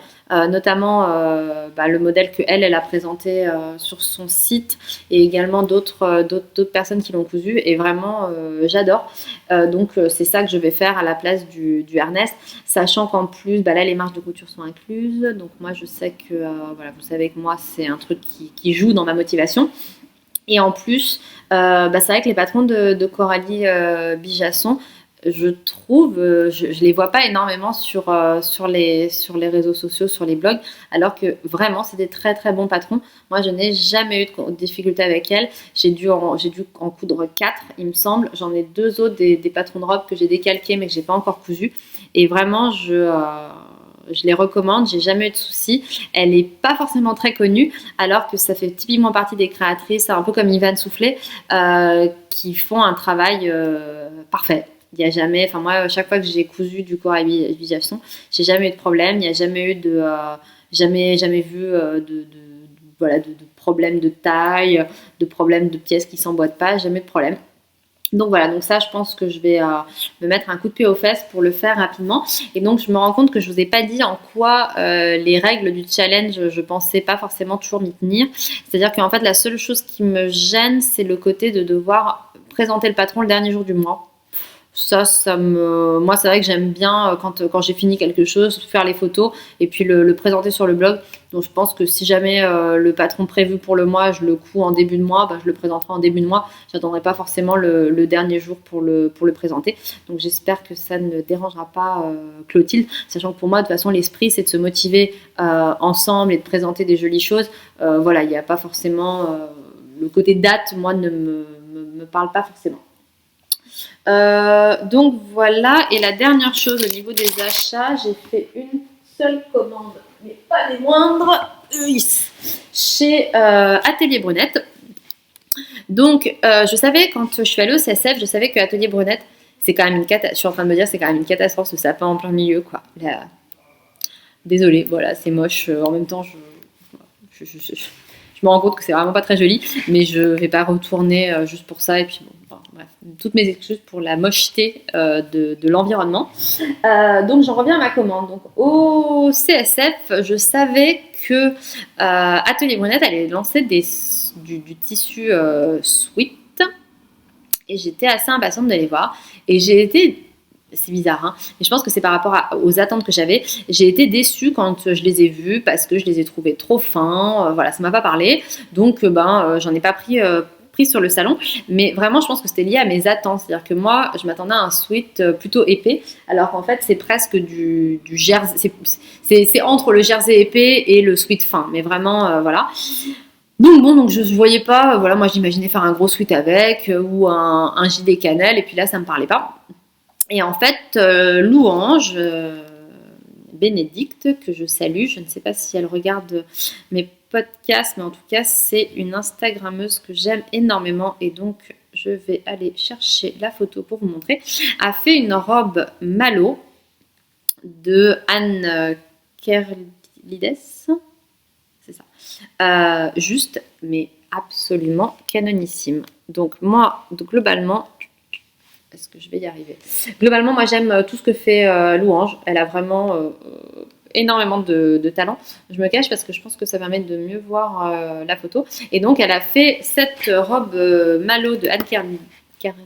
Notamment le modèle qu'elle a présenté sur son site, et également d'autres personnes qui l'ont cousu, et vraiment j'adore. Donc c'est ça que je vais faire à la place du Ernest, sachant qu'en plus là les marges de couture sont incluses, donc moi je sais que vous savez que moi c'est un truc qui joue dans ma motivation. Et en plus c'est vrai que les patrons de Coralie Bijasson, je trouve, je les vois pas énormément sur les réseaux sociaux, sur les blogs, alors que vraiment c'est des très très bons patrons. Moi je n'ai jamais eu de difficulté avec elle. J'ai dû en coudre 4 il me semble. J'en ai 2 autres des patrons de robes que j'ai décalqués mais que j'ai pas encore cousu, et vraiment je les recommande, j'ai jamais eu de soucis. Elle n'est pas forcément très connue, alors que ça fait typiquement partie des créatrices, un peu comme Ivan Soufflé, qui font un travail parfait. Il n'y a jamais, enfin moi, chaque fois que j'ai cousu du Corail Bijaffson, j'ai jamais eu de problème, il n'y a jamais eu de, jamais vu voilà, de problème de taille, de problème de pièces qui s'emboîtent pas, jamais de problème. Donc voilà, donc ça je pense que je vais me mettre un coup de pied aux fesses pour le faire rapidement. Et donc je me rends compte que je vous ai pas dit en quoi les règles du challenge, je pensais pas forcément toujours m'y tenir. C'est-à-dire qu'en fait la seule chose qui me gêne, c'est le côté de devoir présenter le patron le dernier jour du mois. Moi c'est vrai que j'aime bien quand j'ai fini quelque chose, faire les photos et puis le présenter sur le blog. Donc je pense que si jamais le patron prévu pour le mois, je le couds en début de mois, je le présenterai en début de mois. J'attendrai pas forcément le dernier jour pour le présenter. Donc j'espère que ça ne dérangera pas Clotilde, sachant que pour moi de toute façon l'esprit c'est de se motiver ensemble et de présenter des jolies choses. Voilà, il n'y a pas forcément le côté date, moi ne me parle pas forcément. Donc voilà, et la dernière chose au niveau des achats, j'ai fait une seule commande, mais pas des moindres, chez Atelier Brunette. Donc je savais, quand je suis allée au CSF, je savais que Atelier Brunette, c'est quand même une catastrophe. Je suis en train de me dire, c'est quand même une catastrophe, ce sapin en plein milieu, quoi. Là, désolée, voilà, c'est moche. En même temps, je me rends compte que c'est vraiment pas très joli, mais je vais pas retourner juste pour ça. Et puis bon, bref, toutes mes excuses pour la mocheté de l'environnement. Donc j'en reviens à ma commande. Donc au CSF, je savais que Atelier Brunette allait lancer du tissu sweat, et j'étais assez impatiente de les voir. Et j'ai été, c'est bizarre, hein, mais je pense que c'est par rapport aux attentes que j'avais. J'ai été déçue quand je les ai vus parce que je les ai trouvés trop fins. Voilà, ça m'a pas parlé. Donc, j'en ai pas pris sur le salon. Mais vraiment, je pense que c'était lié à mes attentes. C'est-à-dire que moi, je m'attendais à un sweat plutôt épais, alors qu'en fait, c'est presque du jersey. C'est entre le jersey épais et le sweat fin. Mais vraiment, voilà. Donc je voyais pas, voilà, moi j'imaginais faire un gros sweat avec ou un gilet cannelle, et puis là ça me parlait pas. Et en fait, Louange, Bénédicte, que je salue, je ne sais pas si elle regarde mes podcasts, mais en tout cas c'est une Instagrammeuse que j'aime énormément, et donc je vais aller chercher la photo pour vous montrer, a fait une robe Malo de Anne Kerlides. Juste, mais absolument canonissime. Donc moi, globalement, est-ce que je vais y arriver? Globalement, moi j'aime tout ce que fait Louange. Elle a vraiment énormément de talent. Je me cache parce que je pense que ça permet de mieux voir la photo. Et donc elle a fait cette robe Malo de Anne Kerlides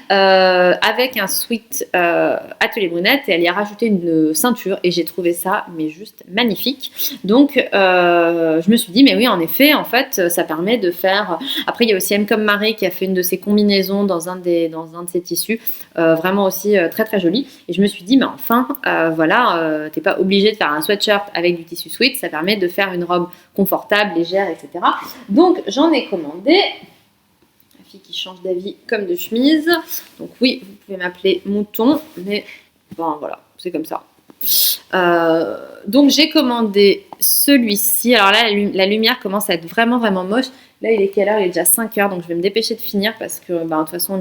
avec un sweat Atelier Brunette, et elle y a rajouté une ceinture, et j'ai trouvé ça mais juste magnifique. Donc je me suis dit mais oui, en effet, en fait ça permet de faire. Après il y a aussi M comme Marie qui a fait une de ses combinaisons dans un de ses tissus vraiment aussi très très joli, et je me suis dit mais enfin voilà, t'es pas obligé de faire un sweatshirt avec du tissu sweat, ça permet de faire une robe confortable, légère, etc. Donc j'en ai commandé. Qui change d'avis comme de chemise. Donc oui, vous pouvez m'appeler Mouton, mais bon voilà, c'est comme ça. Donc j'ai commandé celui-ci. Alors là, la lumière commence à être vraiment vraiment moche. Là, il est quelle heure? Il est déjà 5 heures, donc je vais me dépêcher de finir parce que de toute façon,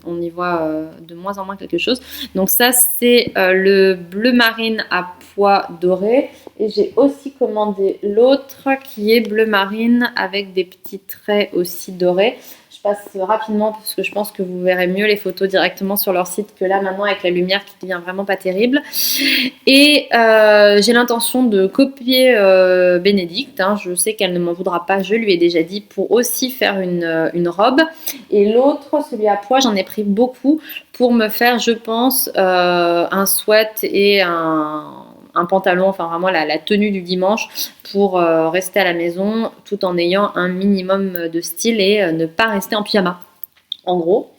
on y voit de moins en moins quelque chose. Donc ça, c'est le bleu marine à pois doré. Et j'ai aussi commandé l'autre qui est bleu marine avec des petits traits aussi dorés. Je passe rapidement parce que je pense que vous verrez mieux les photos directement sur leur site que là maintenant avec la lumière qui devient vraiment pas terrible. Et j'ai l'intention de copier Bénédicte, hein. Je sais qu'elle ne m'en voudra pas, je lui ai déjà dit, pour aussi faire une robe. Et l'autre, celui à pois, j'en ai pris beaucoup pour me faire, je pense, un sweat et un pantalon, enfin vraiment la tenue du dimanche pour rester à la maison tout en ayant un minimum de style et ne pas rester en pyjama, en gros.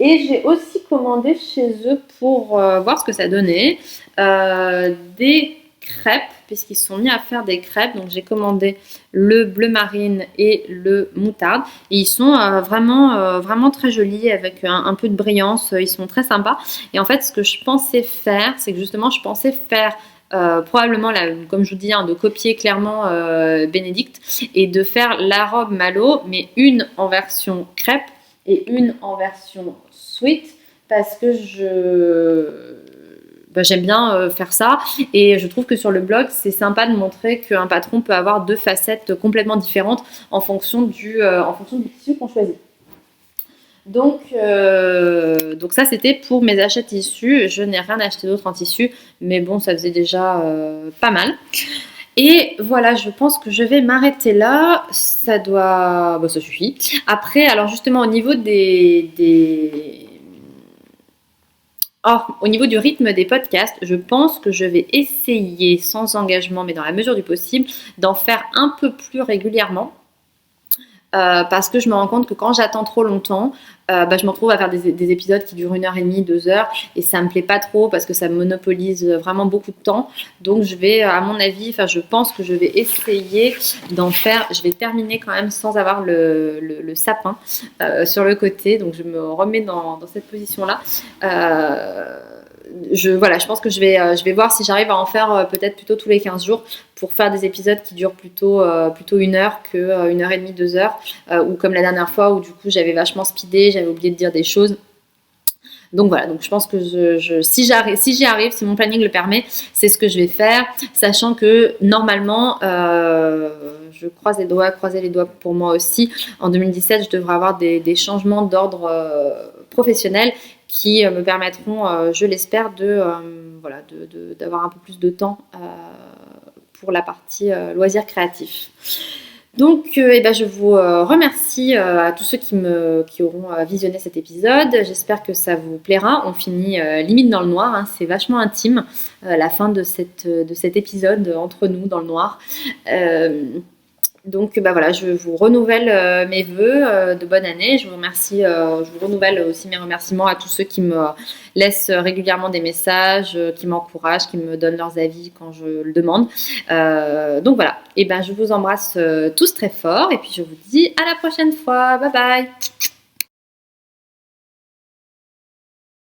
Et j'ai aussi commandé chez eux pour voir ce que ça donnait des crêpes. puisqu'ils se sont mis à faire des crêpes. Donc j'ai commandé le bleu marine et le moutarde. Et ils sont vraiment très jolis avec un peu de brillance. Ils sont très sympas. Et en fait, ce que je pensais faire, c'est que justement, je pensais faire probablement, comme je vous dis, de copier clairement Bénédicte et de faire la robe Malo, mais une en version crêpe et une en version sweat parce que j'aime bien faire ça et je trouve que sur le blog c'est sympa de montrer qu'un patron peut avoir deux facettes complètement différentes en fonction du tissu qu'on choisit. Donc ça c'était pour mes achats de tissus. Je n'ai rien acheté d'autre en tissu, mais bon, ça faisait déjà pas mal. Et voilà, je pense que je vais m'arrêter là. Ça suffit. Après, alors justement au niveau au niveau du rythme des podcasts, je pense que je vais essayer sans engagement, mais dans la mesure du possible, d'en faire un peu plus régulièrement. Parce que je me rends compte que quand j'attends trop longtemps, je me retrouve à faire des épisodes qui durent 1h30, 2h et ça me plaît pas trop parce que ça monopolise vraiment beaucoup de temps. Donc je vais, à mon avis, je pense que je vais essayer d'en faire. Je vais terminer quand même sans avoir le sapin sur le côté. Donc je me remets dans cette position-là. Je pense que je vais voir si j'arrive à en faire peut-être plutôt tous les 15 jours pour faire des épisodes qui durent plutôt 1h que 1h30, 2h, ou comme la dernière fois où du coup j'avais vachement speedé, j'avais oublié de dire des choses. Donc voilà, donc je pense que si j'y arrive, si mon planning le permet, c'est ce que je vais faire, sachant que normalement, je croise les doigts, croiser les doigts pour moi aussi, en 2017, je devrais avoir des changements d'ordre professionnel qui me permettront, je l'espère, d'avoir un peu plus de temps pour la partie loisirs créatifs. Donc, je vous remercie à tous ceux qui auront visionné cet épisode. J'espère que ça vous plaira. On finit limite dans le noir, hein. C'est vachement intime la fin de cet épisode entre nous dans le noir. Donc je vous renouvelle mes vœux de bonne année. Je vous remercie, je vous renouvelle aussi mes remerciements à tous ceux qui me laissent régulièrement des messages, qui m'encouragent, qui me donnent leurs avis quand je le demande. Donc voilà, je vous embrasse tous très fort et puis je vous dis à la prochaine fois. Bye bye.